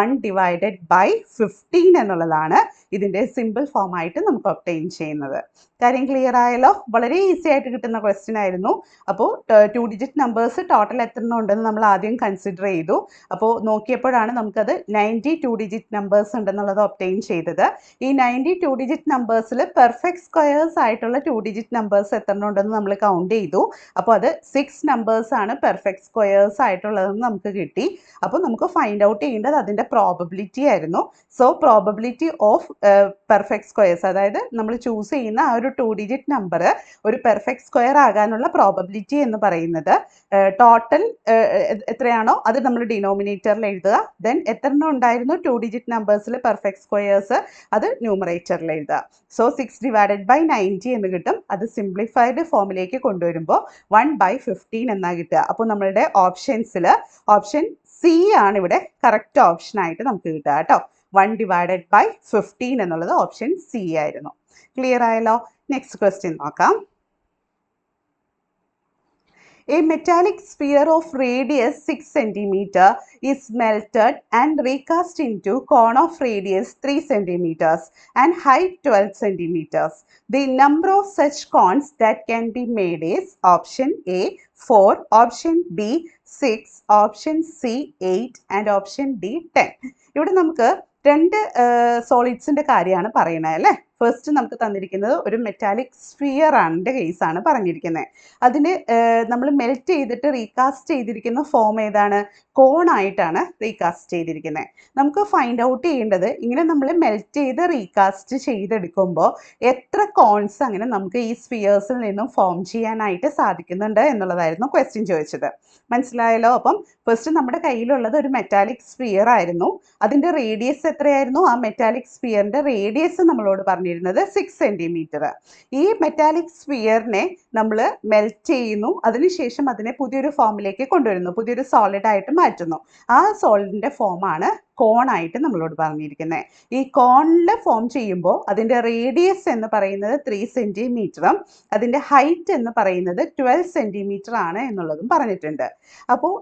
1 divided by 15 എന്നുള്ളതാണ് ഇതിൻ്റെ സിമ്പിൾ ഫോം ആയിട്ട് നമുക്ക് ഒബ്റ്റെയിൻ ചെയ്യുന്നത്. കാര്യം ക്ലിയർ ആയല്ലോ? വളരെ ഈസി ആയിട്ട് കിട്ടുന്ന ക്വസ്റ്റ്യൻ ആയിരുന്നു. അപ്പോൾ 2 ഡിജിറ്റ് നമ്പേഴ്സ് ടോട്ടൽ എത്ര എണ്ണം ഉണ്ടെന്ന് നമ്മൾ ആദ്യം കൺസിഡർ ചെയ്തു. അപ്പോൾ നോക്കിയപ്പോഴാണ് നമുക്കത് 90 2 ഡിജിറ്റ് നമ്പേഴ്സ് ഉണ്ടെന്നുള്ളത് ഒബ്റ്റെയിൻ ചെയ്തത്. ഈ 90 2 ഡിജിറ്റ് നമ്പേഴ്സിൽ പെർഫെക്റ്റ് സ്ക്വയേഴ്സ് ആയിട്ടുള്ള 2 ഡിജിറ്റ് നമ്പേഴ്സ് എത്ര എണ്ണം ഉണ്ടെന്ന് നമ്മൾ കൗണ്ട് ചെയ്തു. അപ്പോൾ അത് 6 നമ്പേഴ്സ് ആണ് പെർഫെക്റ്റ് സ്ക്വയേഴ്സ് ആയിട്ടുള്ളതെന്ന് നമുക്ക് കിട്ടി. അപ്പോൾ നമുക്ക് ഫൈൻഡ് ഔട്ട് ചെയ്യേണ്ടത് അതിൻ്റെ പ്രോബബിലിറ്റി ആയിരുന്നു. So probability of perfect squares, അതായത് നമ്മൾ ചൂസ് ചെയ്യുന്ന ആ ഒരു 2 ഡിജിറ്റ് നമ്പർ ഒരു പെർഫെക്റ്റ് സ്ക്വയർ ആകാനുള്ള പ്രോബബിലിറ്റി എന്ന് പറയുന്നത് ടോട്ടൽ എത്രയാണോ അത് നമ്മൾ ഡിനോമിനേറ്ററിൽ എഴുതുക. ദെൻ എത്ര എണ്ണം ഉണ്ടായിരുന്നു 2 ഡിജിറ്റ് നമ്പേഴ്സിൽ പെർഫെക്റ്റ് സ്ക്വയേഴ്സ്, അത് ന്യൂമറേറ്ററിൽ എഴുതുക. സോ 6 divided by 90 എന്ന് കിട്ടും. അത് സിംപ്ലിഫൈഡ് ഫോമിലേക്ക് കൊണ്ടുവരുമ്പോൾ 1/15 എന്നാ കിട്ടുക. അപ്പോൾ നമ്മളുടെ ഓപ്ഷൻസിൽ ഓപ്ഷൻ സി ആണ് ഇവിടെ കറക്റ്റ് ഓപ്ഷൻ ആയിട്ട് നമുക്ക് കിട്ടുക കേട്ടോ. 1 divided by 15 എന്നുള്ളത് ഓപ്ഷൻ സി ആയിരുന്നു. ക്ലിയർ ആയല്ലോ? നെക്സ്റ്റ് ക്വസ്റ്റ്യൻ നോക്കാം. A metallic sphere of radius 6 cm is melted and recast into cone of radius 3 cm and height 12 cm. The number of such cones that can be made is option A 4, option B 6, option C 8 and option D 10. ഇവിടെ നമുക്ക് രണ്ട് സോളിഡ്സിൻ്റെ കാര്യമാണ് പറയുന്നത് അല്ലേ. First നമുക്ക് തന്നിരിക്കുന്നത് ഒരു metallic sphere ആണ് കേസാണ് പറഞ്ഞിരിക്കുന്നത്. അതിന് നമ്മൾ മെൽറ്റ് ചെയ്തിട്ട് റീകാസ്റ്റ് ചെയ്തിരിക്കുന്ന ഫോം ഏതാണ്? കോണായിട്ടാണ് റീകാസ്റ്റ് ചെയ്തിരിക്കുന്നത്. നമുക്ക് ഫൈൻഡ് ഔട്ട് ചെയ്യേണ്ടത് ഇങ്ങനെ നമ്മൾ മെൽറ്റ് ചെയ്ത് റീകാസ്റ്റ് ചെയ്തെടുക്കുമ്പോൾ എത്ര കോൺസ് അങ്ങനെ നമുക്ക് ഈ സ്ഫിയേഴ്സിൽ നിന്നും ഫോം ചെയ്യാനായിട്ട് സാധിക്കുന്നുണ്ട് എന്നുള്ളതായിരുന്നു ക്വസ്റ്റ്യൻ ചോദിച്ചത്. മനസ്സിലായല്ലോ? അപ്പം ഫസ്റ്റ് നമ്മുടെ കയ്യിലുള്ളത് ഒരു മെറ്റാലിക് സ്ഫിയർ ആയിരുന്നു. അതിൻ്റെ റേഡിയസ് എത്രയായിരുന്നു? ആ മെറ്റാലിക് സ്ഫിയറിൻ്റെ റേഡിയസ് നമ്മളോട് പറഞ്ഞിരുന്നത് 6 സെൻറ്റിമീറ്റർ. ഈ മെറ്റാലിക് സ്ഫിയറിനെ നമ്മൾ മെൽറ്റ് ചെയ്യുന്നു, അതിനുശേഷം അതിനെ പുതിയൊരു ഫോമിലേക്ക് കൊണ്ടുവരുന്നു, പുതിയൊരു സോളിഡ് ആയിട്ട് മാറ്റുന്നു. ആ സോളിഡിൻ്റെ ഫോമാണ് കോണായിട്ട് നമ്മളോട് പറഞ്ഞിരിക്കുന്നത്. ഈ കോണിൽ ഫോം ചെയ്യുമ്പോൾ അതിൻ്റെ റേഡിയസ് എന്ന് പറയുന്നത് 3 സെൻറ്റിമീറ്ററും അതിൻ്റെ ഹൈറ്റ് എന്ന് പറയുന്നത് 12 സെൻറ്റിമീറ്റർ ആണ് എന്നുള്ളതും പറഞ്ഞിട്ടുണ്ട്. അപ്പോൾ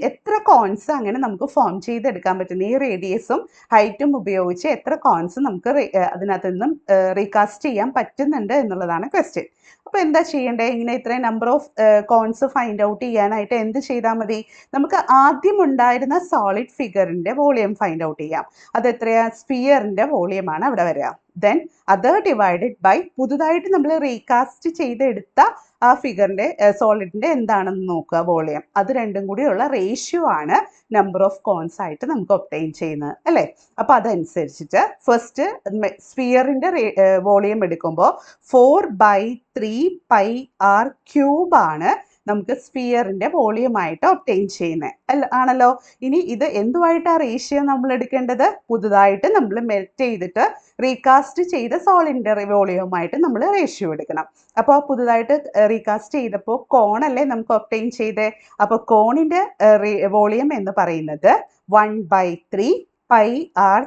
എത്ര കോൺസ് അങ്ങനെ നമുക്ക് ഫോം ചെയ്തെടുക്കാൻ പറ്റുന്നു? ഈ റേഡിയസും ഹൈറ്റും ഉപയോഗിച്ച് എത്ര കോൺസ് നമുക്ക് അതിനകത്ത് നിന്നും റീകാസ്റ്റ് ചെയ്യാൻ പറ്റുന്നുണ്ട് എന്നുള്ളതാണ് ക്വസ്റ്റ്യൻ. അപ്പോൾ എന്താ ചെയ്യേണ്ടത്? ഇങ്ങനെ ഇത്രയും number of cones find out ചെയ്യാനായിട്ട് എന്ത് ചെയ്താൽ മതി? നമുക്ക് ആദ്യം ഉണ്ടായിരുന്ന സോളിഡ് ഫിഗറിൻ്റെ വോളിയം ഫൈൻഡ് ഔട്ട് ചെയ്യാം. അത് എത്രയാണ്? സ്ഫിയറിൻ്റെ വോളിയമാണ് അവിടെ വരിക. ദെൻ അത് ഡിവൈഡഡ് ബൈ പുതുതായിട്ട് നമ്മൾ റീകാസ്റ്റ് ചെയ്തെടുത്ത ആ ഫിഗറിൻ്റെ സോളിഡിൻ്റെ എന്താണെന്ന് നോക്കുക, വോളിയം. അത് രണ്ടും കൂടിയുള്ള റേഷ്യോ ആണ് നമ്പർ ഓഫ് കോൺസ് ആയിട്ട് നമുക്ക് ഒബ്റ്റെയിൻ ചെയ്യുന്നത് അല്ലേ. അപ്പോൾ അതനുസരിച്ചിട്ട് ഫസ്റ്റ് സ്ഫിയറിൻ്റെ വോളിയം എടുക്കുമ്പോൾ 4/3 πr³ ആണ് നമുക്ക് സ്ഫിയറിൻ്റെ വോളിയമായിട്ട് ഒബ്റ്റെയിൻ ചെയ്യുന്നത് ആണല്ലോ. ഇനി ഇത് എന്തുമായിട്ടാണ് റേഷ്യോ നമ്മൾ എടുക്കേണ്ടത്? പുതുതായിട്ട് നമ്മൾ മെൽറ്റ് ചെയ്തിട്ട് റീകാസ്റ്റ് ചെയ്ത സോളിഡിൻ്റെ വോളിയവുമായിട്ട് നമ്മൾ റേഷ്യോ എടുക്കണം. അപ്പോൾ പുതുതായിട്ട് റീകാസ്റ്റ് ചെയ്തപ്പോൾ കോണല്ലേ നമുക്ക് ഒബ്റ്റെയിൻ ചെയ്തേ. അപ്പോൾ കോണിൻ്റെ വോളിയം എന്ന് പറയുന്നത് 1/3 πr²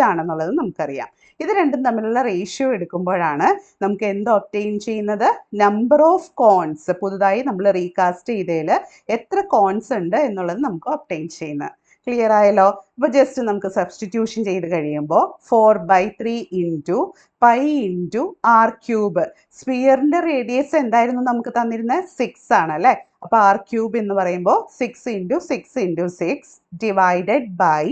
ആണെന്നുള്ളത് നമുക്കറിയാം. ഇത് രണ്ടും തമ്മിലുള്ള റേഷ്യോ എടുക്കുമ്പോഴാണ് നമുക്ക് എന്ത് ഒബ്റ്റെയിൻ ചെയ്യുന്നത്? നമ്പർ ഓഫ് കോൺസ്, പുതുതായി നമ്മൾ റീകാസ്റ്റ് ചെയ്തതിൽ എത്ര കോൺസ് ഉണ്ട് എന്നുള്ളത് നമുക്ക് ഒബ്റ്റെയിൻ ചെയ്യുന്നത്. ക്ലിയർ ആയല്ലോ? അപ്പോൾ ജസ്റ്റ് നമുക്ക് സബ്സ്റ്റിറ്റ്യൂഷൻ ചെയ്ത് കഴിയുമ്പോൾ 4/3 into pi into R cube. സ്ഫിയറിൻ്റെ റേഡിയസ് എന്തായിരുന്നു നമുക്ക് തന്നിരുന്നത്? 6 ആണ് അല്ലേ? അപ്പോൾ ആർ ക്യൂബ് എന്ന് പറയുമ്പോൾ 6 into 6 into 6 divided by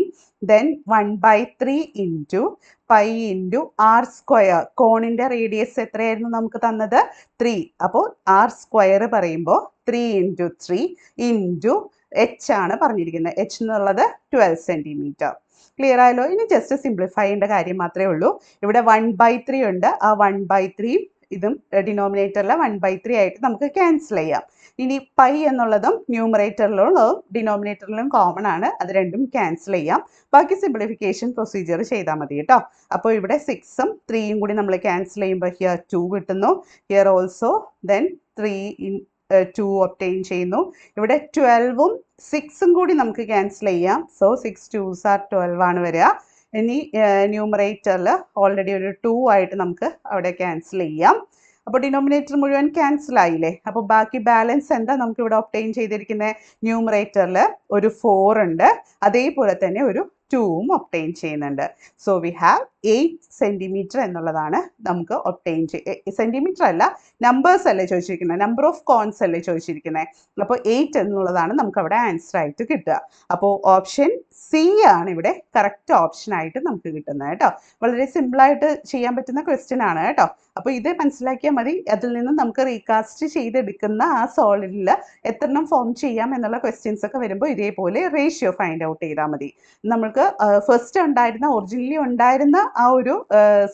then 1/3 into pi into R square. കോണിൻ്റെ റേഡിയസ് എത്രയായിരുന്നു നമുക്ക് തന്നത്? 3. അപ്പോൾ ആർ സ്ക്വയർ പറയുമ്പോൾ 3 ഇൻറ്റു 3 ഇൻറ്റു എച്ച് ആണ് പറഞ്ഞിരിക്കുന്നത്. എച്ച് എന്നുള്ളത് 12 സെൻറ്റിമീറ്റർ. ക്ലിയർ ആയല്ലോ? ഇനി ജസ്റ്റ് സിംപ്ലിഫൈ ചെയ്യേണ്ട കാര്യം മാത്രമേ ഉള്ളൂ. ഇവിടെ 1/3 ഉണ്ട്. ആ 1/3 ഇതും ഡിനോമിനേറ്ററിലെ 1/3 ആയിട്ട് നമുക്ക് ക്യാൻസൽ ചെയ്യാം. ഇനി പൈ എന്നുള്ളതും ന്യൂമറേറ്ററിലും ഡിനോമിനേറ്ററിലും കോമൺ ആണ്. അത് രണ്ടും ക്യാൻസൽ ചെയ്യാം. ബാക്കി സിംപ്ലിഫിക്കേഷൻ പ്രൊസീജിയർ ചെയ്താൽ മതി കേട്ടോ. അപ്പോൾ ഇവിടെ 6ഉം 3യും കൂടി നമ്മൾ ക്യാൻസൽ ചെയ്യുമ്പോൾ ഹിയർ 2 കിട്ടുന്നു. ഹിയർ ഓൾസോ ദെൻ 2 ഒബ്റ്റെയിൻ ചെയ്യുന്നു. ഇവിടെ 12ഉം 6ഉം കൂടി നമുക്ക് ക്യാൻസൽ ചെയ്യാം. സോ 6 2s are 12 ആണ് വരിക. ഇനി ന്യൂമറേറ്ററിൽ ഓൾറെഡി ഒരു 2 ആയിട്ട് നമുക്ക് അവിടെ ക്യാൻസൽ ചെയ്യാം. അപ്പോൾ ഡിനോമിനേറ്റർ മുഴുവൻ ക്യാൻസൽ ആയില്ലേ? അപ്പോൾ ബാക്കി ബാലൻസ് എന്താ നമുക്ക് ഇവിടെ ഒബ്റ്റെയിൻ ചെയ്തിരിക്കുന്നത്? ന്യൂമറേറ്ററിൽ ഒരു 4 ഉണ്ട്, അതേപോലെ തന്നെ ഒരു 2ഉം ഒബ്റ്റെയിൻ ചെയ്യുന്നുണ്ട്. സോ വി ഹാവ് 8 സെൻറ്റിമീറ്റർ എന്നുള്ളതാണ് നമുക്ക് ഒബ്റ്റെയിൻ സെൻറ്റിമീറ്റർ അല്ല, നമ്പേഴ്സ് അല്ലേ ചോദിച്ചിരിക്കുന്നത്, നമ്പർ ഓഫ് കോൺസ് അല്ലേ ചോദിച്ചിരിക്കുന്നത്. അപ്പോൾ 8 എന്നുള്ളതാണ് നമുക്ക് അവിടെ ആൻസർ ആയിട്ട് കിട്ടുക. അപ്പോൾ ഓപ്ഷൻ സി ആണ് ഇവിടെ കറക്റ്റ് ഓപ്ഷൻ ആയിട്ട് നമുക്ക് കിട്ടുന്നത് കേട്ടോ. വളരെ സിമ്പിളായിട്ട് ചെയ്യാൻ പറ്റുന്ന ക്വസ്റ്റ്യൻ ആണ് കേട്ടോ. അപ്പോൾ ഇത് മനസ്സിലാക്കിയാൽ മതി. അതിൽ നിന്ന് നമുക്ക് റീകാസ്റ്റ് ചെയ്തെടുക്കുന്ന ആ സോളിഡിൽ എത്രണ്ണം ഫോം ചെയ്യാം എന്നുള്ള ക്വസ്റ്റ്യൻസ് ഒക്കെ വരുമ്പോൾ ഇതേപോലെ റേഷ്യോ ഫൈൻഡ് ഔട്ട് ചെയ്താൽ മതി. നമുക്ക് ഫസ്റ്റ് ഒറിജിനലി ഉണ്ടായിരുന്ന ആ ഒരു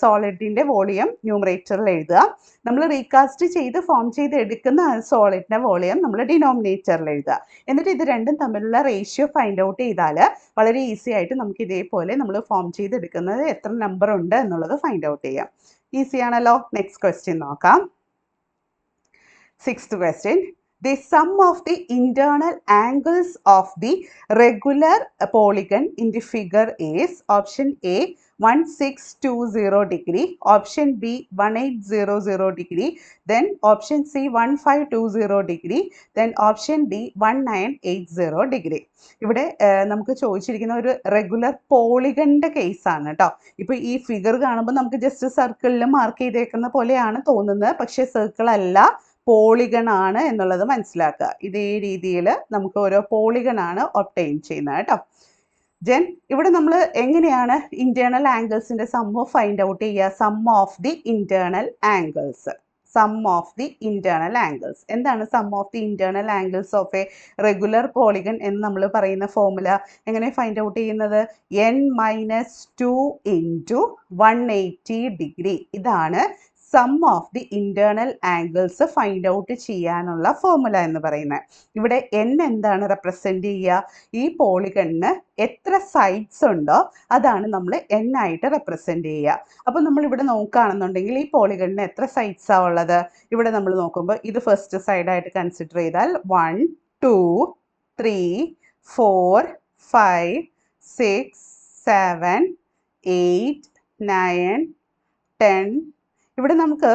സോളിഡിൻ്റെ വോളിയം ന്യൂമറേറ്ററിൽ എഴുതുക. നമ്മൾ റീകാസ്റ്റ് ചെയ്ത് ഫോം ചെയ്ത് എടുക്കുന്ന സോളിഡിൻ്റെ വോളിയം നമ്മൾ ഡിനോമിനേറ്ററിൽ എഴുതുക. എന്നിട്ട് ഇത് രണ്ടും തമ്മിലുള്ള റേഷ്യോ ഫൈൻഡ് ഔട്ട് ചെയ്താൽ വളരെ ഈസി ആയിട്ട് നമുക്ക് ഇതേപോലെ നമ്മൾ ഫോം ചെയ്തെടുക്കുന്നത് എത്ര നമ്പർ ഉണ്ട് എന്നുള്ളത് ഫൈൻഡ് ഔട്ട് ചെയ്യാം. ഈസി ആണല്ലോ. നെക്സ്റ്റ് ക്വസ്റ്റ്യൻ നോക്കാം. 6th question. The sum of the internal angles of the regular polygon in the figure is option A 1620 degree, option B 1800 degree, then option C 1520 degree, then option D 1980 degree. ഇവിടെ നമുക്ക് ചോദിച്ചിരിക്കുന്ന ഒരു regular പോളിഗണിൻ്റെ കേസാണ് കേട്ടോ. ഇപ്പോൾ ഈ figure കാണുമ്പോൾ നമുക്ക് ജസ്റ്റ് സർക്കിളിൽ മാർക്ക് ചെയ്തേക്കുന്ന പോലെയാണ് തോന്നുന്നത്, പക്ഷേ സർക്കിൾ അല്ല, പോളിഗൺ ആണ് എന്നുള്ളത് മനസ്സിലാക്കുക. ഇതേ രീതിയിൽ നമുക്ക് ഓരോ പോളിഗൺ ആണ് ഒബ്റ്റെയിൻ ചെയ്യുന്നത് കേട്ടോ. ജെൻ ഇവിടെ നമ്മൾ എങ്ങനെയാണ് ഇന്റേണൽ ആംഗിൾസിന്റെ സമ്മ് ഫൈൻഡ് ഔട്ട് ചെയ്യുക? Sum of the internal angles. Sum of the internal angles എന്താണ്? Sum of the internal angles of a regular polygon എന്ന് നമ്മൾ പറയുന്ന ഫോർമുല എങ്ങനെ ഫൈൻഡ് ഔട്ട് ചെയ്യുന്നത്? n-2 into 180 degree. ഇതാണ് sum of the internal angles find out ചെയ്യാനുള്ള formula എന്ന് പറയുന്നത്. ഇവിടെ n എന്താണ് റെപ്രസെൻറ്റ് ചെയ്യുക? ഈ പോളിഗണിന് എത്ര സൈഡ്സ് ഉണ്ടോ അതാണ് നമ്മൾ n ആയിട്ട് റെപ്രസെൻറ്റ് ചെയ്യുക. അപ്പോൾ നമ്മൾ ഇവിടെ നോക്കുകയാണെന്നുണ്ടെങ്കിൽ ഈ പോളിഗണിന് എത്ര സൈഡ്സാണ് ഉള്ളത്? ഇവിടെ നമ്മൾ നോക്കുമ്പോൾ ഇത് ഫസ്റ്റ് സൈഡായിട്ട് കൺസിഡർ ചെയ്താൽ 1 2 3 4 5 6 7 8 9 10. ഇവിടെ നമുക്ക്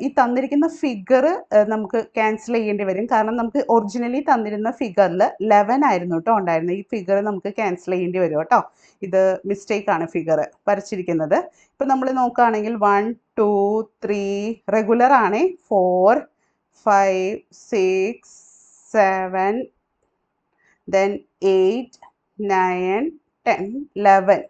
ഈ തന്നിരിക്കുന്ന ഫിഗർ നമുക്ക് ക്യാൻസൽ ചെയ്യേണ്ടി വരും. കാരണം നമുക്ക് ഒറിജിനലി തന്നിരുന്ന ഫിഗറിൽ 11 ആയിരുന്നു കേട്ടോ ഉണ്ടായിരുന്നത്. ഈ ഫിഗർ നമുക്ക് ക്യാൻസൽ ചെയ്യേണ്ടി വരും കേട്ടോ. ഇത് മിസ്റ്റേക്കാണ് ഫിഗർ വരച്ചിരിക്കുന്നത്. ഇപ്പം നമ്മൾ നോക്കുകയാണെങ്കിൽ 1 2 3 റെഗുലർ ആണ്, 4 5 6 7 then 8 9 10 11.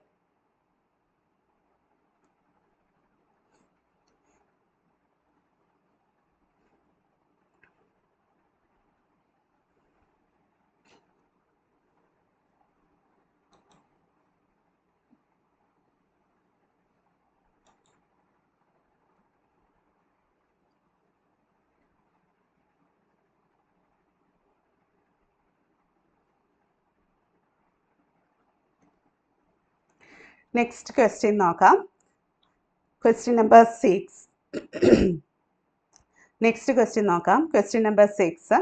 നെക്സ്റ്റ് ക്വസ്റ്റ്യൻ നോക്കാം. Question number 6. നെക്സ്റ്റ് ക്വസ്റ്റ്യൻ നോക്കാം. Question number 6.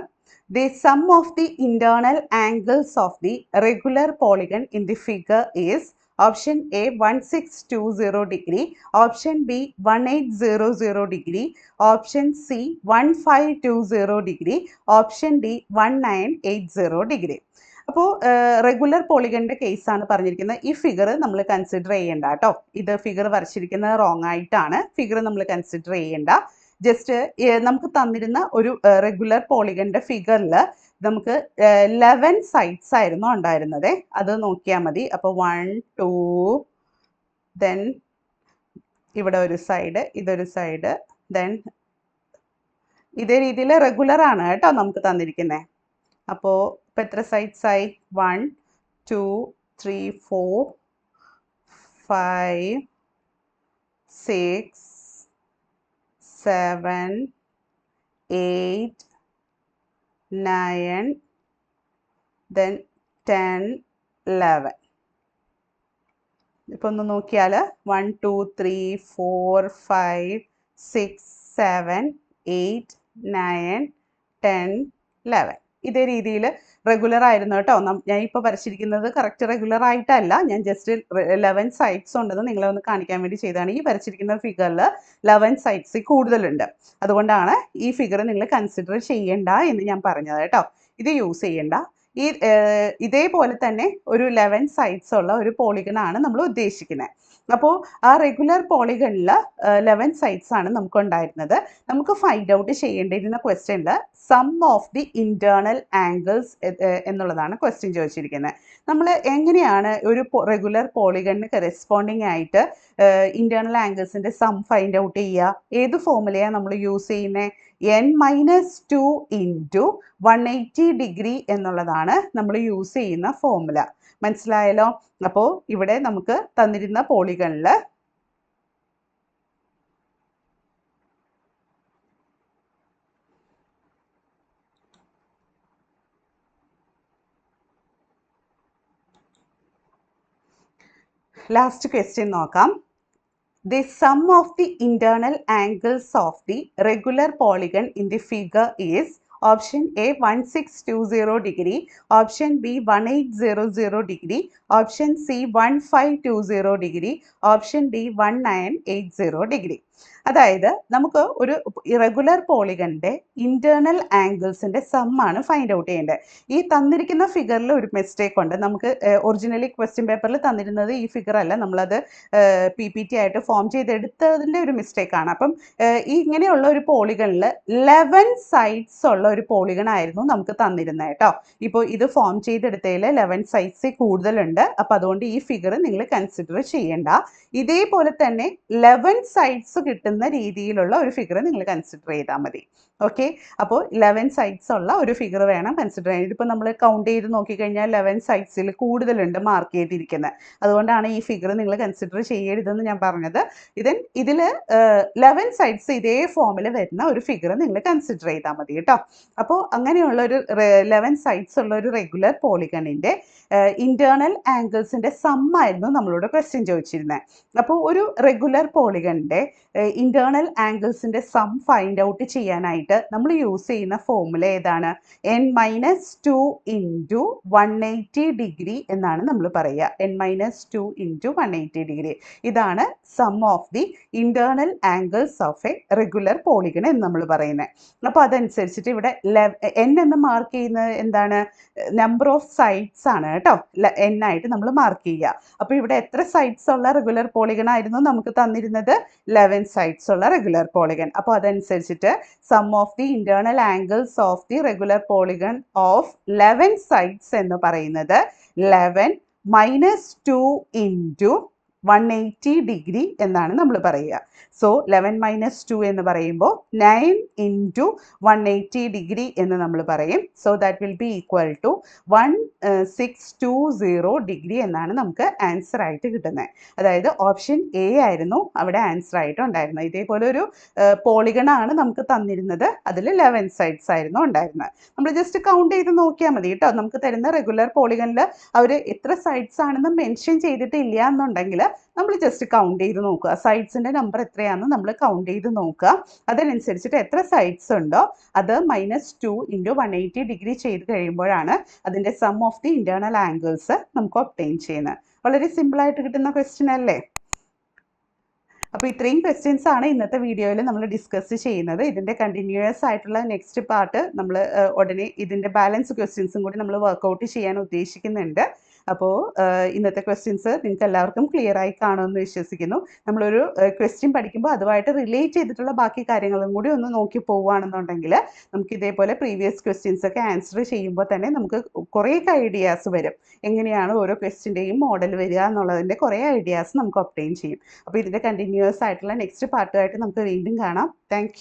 The sum of the internal angles of the regular polygon in the figure is option A 1620 degree, option B 1800 degree, option C 1520 degree, option D 1980 degree. അപ്പോൾ regular പോളിഗണിൻ്റെ കേസാണ് പറഞ്ഞിരിക്കുന്നത്. ഈ figure നമ്മൾ consider ചെയ്യേണ്ട കേട്ടോ. ഇത് figure വരച്ചിരിക്കുന്നത് wrong ആയിട്ടാണ്. Figure നമ്മൾ കൺസിഡർ ചെയ്യേണ്ട. ജസ്റ്റ് നമുക്ക് തന്നിരുന്ന ഒരു റെഗുലർ പോളിഗണിൻ്റെ ഫിഗറിൽ നമുക്ക് 11 സൈഡ്സ് ആയിരുന്നു ഉണ്ടായിരുന്നത്. അത് നോക്കിയാൽ മതി. അപ്പോൾ 1 2 ദെൻ ഇവിടെ ഒരു സൈഡ്, ഇതൊരു സൈഡ്, ദെൻ ഇതേ രീതിയിൽ റെഗുലർ ആണ് കേട്ടോ നമുക്ക് തന്നിരിക്കുന്നത്. അപ്പോൾ ഇപ്പോൾ എത്ര സൈഡ്സ് ആയി? 1 2 3 4 5 6 7 8 9 then 10 11. ഇപ്പോൾ ഒന്ന് നോക്കിയാൽ 1 2 3 4 5 6 7 8 9 10 11. ഇതേ രീതിയിൽ റെഗുലർ ആയിരുന്നു കേട്ടോ. ഞാൻ ഇപ്പോൾ വരച്ചിരിക്കുന്നത് കറക്റ്റ് റെഗുലർ ആയിട്ടല്ല, ഞാൻ ജസ്റ്റ് 11 സൈഡ്സ് ഉണ്ടെന്ന് നിങ്ങളെ ഒന്ന് കാണിക്കാൻ വേണ്ടി ചെയ്തതാണ്. ഈ വരച്ചിരിക്കുന്ന ഫിഗറിൽ 11 സൈഡ്സ് കൂടുതലുണ്ട്. അതുകൊണ്ടാണ് ഈ ഫിഗർ നിങ്ങൾ കൺസിഡർ ചെയ്യേണ്ട എന്ന് ഞാൻ പറഞ്ഞത് കേട്ടോ. ഇത് യൂസ് ചെയ്യേണ്ട. ഇതേപോലെ തന്നെ ഒരു 11 സൈഡ്സ് ഉള്ള ഒരു പോളിഗണാണ് നമ്മൾ ഉദ്ദേശിക്കുന്നത്. അപ്പോൾ ആ റെഗുലർ പോളിഗണിൽ 11 സൈഡ്സ് ആണ് നമുക്ക് ഉണ്ടായിരുന്നത്. നമുക്ക് ഫൈൻഡ് ഔട്ട് ചെയ്യേണ്ടിയിരുന്ന ക്വസ്റ്റ്യനിൽ sum of the internal angles എന്നുള്ളതാണ് ക്വസ്റ്റ്യൻ ചോദിച്ചിരിക്കുന്നത്. നമ്മൾ എങ്ങനെയാണ് ഒരു റെഗുലർ പോളിഗണിന് കറസ്പോണ്ടിങ് ആയിട്ട് ഇൻറ്റേർണൽ ആംഗിൾസിൻ്റെ സം ഫൈൻഡ് ഔട്ട് ചെയ്യുക? ഏത് ഫോർമുലയാണ് നമ്മൾ യൂസ് ചെയ്യുന്നത്? n-2 ഇൻറ്റു 180 ഡിഗ്രി എന്നുള്ളതാണ് നമ്മൾ യൂസ് ചെയ്യുന്ന ഫോർമുല. മനസ്സിലായല്ലോ? അപ്പോൾ ഇവിടെ നമുക്ക് തന്നിരുന്ന പോളിഗണിൽ ലാസ്റ്റ് ക്വസ്റ്റ്യൻ നോക്കാം. The sum of the internal angles of the regular polygon in the figure is option A 1620 degree, option B 1800 degree, option C 1520 degree, option D 1980 degree. അതായത് നമുക്ക് ഒരു ഇറഗുലർ പോളിഗണിൻ്റെ ഇൻറ്റേർണൽ ആംഗിൾസിൻ്റെ സമ്മാണ് ഫൈൻഡ് ഔട്ട് ചെയ്യേണ്ടത്. ഈ തന്നിരിക്കുന്ന ഫിഗറിൽ ഒരു mistake ഉണ്ട്. നമുക്ക് ഒറിജിനലി ക്വസ്റ്റ്യൻ പേപ്പറിൽ തന്നിരുന്നത് ഈ ഫിഗർ അല്ല, നമ്മളത് PPT ആയിട്ട് ഫോം ചെയ്തെടുത്തതിൻ്റെ ഒരു മിസ്റ്റേക്കാണ്. അപ്പം ഇങ്ങനെയുള്ള ഒരു പോളിഗണിൽ 11 സൈഡ്സ് ഉള്ള ഒരു പോളിഗൺ ആയിരുന്നു നമുക്ക് തന്നിരുന്നത് കേട്ടോ. ഇപ്പോൾ ഇത് ഫോം ചെയ്തെടുത്തതിൽ 11 സൈഡ്സ് കൂടുതലുണ്ട്. അപ്പോൾ അതുകൊണ്ട് ഈ ഫിഗർ നിങ്ങൾ കൺസിഡർ ചെയ്യേണ്ട. ഇതേപോലെ തന്നെ 11 സൈഡ്സ് കിട്ടുന്ന രീതിയിലുള്ള ഒരു ഫിഗർ നിങ്ങൾ കൺസിഡർ ചെയ്താൽ മതി. ഓക്കെ, അപ്പോൾ 11 സൈഡ്സ് ഉള്ള ഒരു ഫിഗർ വേണം കൺസിഡർ ചെയ്യാൻ. ഇതിപ്പോൾ നമ്മൾ കൗണ്ട് ചെയ്ത് നോക്കിക്കഴിഞ്ഞാൽ 11 സൈഡ്സിൽ കൂടുതലുണ്ട് മാർക്ക് ചെയ്തിരിക്കുന്നത്. അതുകൊണ്ടാണ് ഈ ഫിഗർ നിങ്ങൾ കൺസിഡർ ചെയ്യരുതെന്ന് ഞാൻ പറഞ്ഞത്. ഇതിൽ 11 സൈഡ്സ് ഇതേ ഫോമിൽ വരുന്ന ഒരു ഫിഗർ നിങ്ങൾ കൺസിഡർ ചെയ്താൽ മതി കേട്ടോ. അപ്പോൾ അങ്ങനെയുള്ള ഒരു 11 സൈഡ്സ് ഉള്ള ഒരു റെഗുലർ പോളിഗണിൻ്റെ ഇൻറ്റേർണൽ ആംഗിൾസിൻ്റെ സമ്മായിരുന്നു നമ്മളോട് ക്വസ്റ്റ്യൻ ചോദിച്ചിരുന്നത്. അപ്പോൾ ഒരു റെഗുലർ പോളിഗണിൻ്റെ ഇൻറ്റേർണൽ ആംഗിൾസിൻ്റെ സം ഫൈൻഡ് ഔട്ട് ചെയ്യാനായിട്ട് നമ്മൾ യൂസ് ചെയ്യുന്ന ഫോർമുല ഏതാണ്? n-2 ഇൻറ്റു 180 ഡിഗ്രി എന്നാണ് നമ്മൾ പറയുക. n-2 into 180 degree. ഇതാണ് sum of the internal angles of a regular polygon എന്ന് നമ്മൾ പറയുന്നത്. അപ്പോൾ അതനുസരിച്ചിട്ട് ഇവിടെ n എന്ന് മാർക്ക് ചെയ്യുന്നത് എന്താണ്? നമ്പർ ഓഫ് സൈഡ്സ് ആണ് കേട്ടോ. n ആയിട്ട് നമ്മൾ മാർക്ക് ചെയ്യുക. അപ്പോൾ ഇവിടെ എത്ര സൈഡ്സ് ഉള്ള റെഗുലർ പോളിഗൺ ആയിരുന്നു നമുക്ക് തന്നിരുന്നത്? 11 സൈഡ്സ് ഉള്ള റെഗുലർ പോളിഗൺ. അപ്പോൾ അതനുസരിച്ചിട്ട് sum of the internal angles of the regular polygon of 11 sides എന്ന് പറയുന്നത് 11 - 2 ഇൻറ്റു 180 ഡിഗ്രി എന്നാണ് നമ്മൾ പറയുക. സോ 11 - 2 എന്ന് പറയുമ്പോൾ 9 ഇൻറ്റു 180 ഡിഗ്രി എന്ന് നമ്മൾ പറയും. So that will be equal to 1620 degree എന്നാണ് നമുക്ക് ആൻസർ ആയിട്ട് കിട്ടുന്നത്. അതായത് ഓപ്ഷൻ എ ആയിരുന്നു അവിടെ ആൻസർ ആയിട്ട് ഉണ്ടായിരുന്നത്. ഇതേപോലെ ഒരു പോളിഗണാണ് നമുക്ക് തന്നിരുന്നത്. അതിൽ 11 സൈഡ്സ് ആയിരുന്നു ഉണ്ടായിരുന്നത്. നമ്മൾ ജസ്റ്റ് കൗണ്ട് ചെയ്ത് നോക്കിയാൽ മതി കേട്ടോ. നമുക്ക് തരുന്ന റെഗുലർ പോളിഗണിൽ അവർ എത്ര സൈഡ്സ് ആണെന്ന് മെൻഷൻ ചെയ്തിട്ടില്ല എന്നുണ്ടെങ്കിൽ നമ്മൾ ജസ്റ്റ് കൗണ്ട് ചെയ്ത് നോക്കുക. സൈഡ്സിൻ്റെ നമ്പർ എത്രയാണെന്ന് നമ്മൾ കൗണ്ട് ചെയ്ത് നോക്കുക. അതിനനുസരിച്ചിട്ട് എത്ര സൈഡ്സ് ഉണ്ടോ അത് -2 ഇൻറ്റു 180 ഡിഗ്രി ചെയ്ത് കഴിയുമ്പോഴാണ് അതിൻ്റെ sum of the internal angles നമുക്ക് ഒബ്റ്റെയിൻ ചെയ്യുന്നത്. വളരെ സിമ്പിളായിട്ട് കിട്ടുന്ന ക്വസ്റ്റ്യൻ അല്ലേ? അപ്പോൾ ഇത്രയും ക്വസ്റ്റ്യൻസ് ആണ് ഇന്നത്തെ വീഡിയോയിൽ നമ്മൾ ഡിസ്കസ് ചെയ്യുന്നത്. ഇതിൻ്റെ കണ്ടിന്യൂസ് ആയിട്ടുള്ള നെക്സ്റ്റ് പാർട്ട് നമ്മൾ ഉടനെ ഇതിൻ്റെ ബാലൻസ് ക്വസ്റ്റ്യൻസും കൂടി നമ്മൾ വർക്കൗട്ട് ചെയ്യാൻ ഉദ്ദേശിക്കുന്നുണ്ട്. അപ്പോൾ ഇന്നത്തെ ക്വസ്റ്റ്യൻസ് നിങ്ങൾക്ക് എല്ലാവർക്കും ക്ലിയർ ആയി കാണുമെന്ന് വിശ്വസിക്കുന്നു. നമ്മളൊരു ക്വസ്റ്റ്യൻ പഠിക്കുമ്പോൾ അതുമായിട്ട് റിലേറ്റ് ചെയ്തിട്ടുള്ള ബാക്കി കാര്യങ്ങളും കൂടി ഒന്ന് നോക്കി പോവുകയാണെന്നുണ്ടെങ്കിൽ നമുക്ക് ഇതേപോലെ പ്രീവിയസ് ക്വസ്റ്റ്യൻസ് ഒക്കെ ആൻസർ ചെയ്യുമ്പോൾ തന്നെ നമുക്ക് കുറേയൊക്കെ ഐഡിയാസ് വരും. എങ്ങനെയാണ് ഓരോ ക്വസ്റ്റ്യൻ്റെയും മോഡൽ വരിക എന്നുള്ളതിൻ്റെ കുറേ ഐഡിയാസ് നമുക്ക് ഒബ്റ്റെയിൻ ചെയ്യും. അപ്പോൾ ഇതിൻ്റെ കണ്ടിന്യൂസ് ആയിട്ടുള്ള നെക്സ്റ്റ് പാർട്ടുമായിട്ട് നമുക്ക് വീണ്ടും കാണാം. താങ്ക്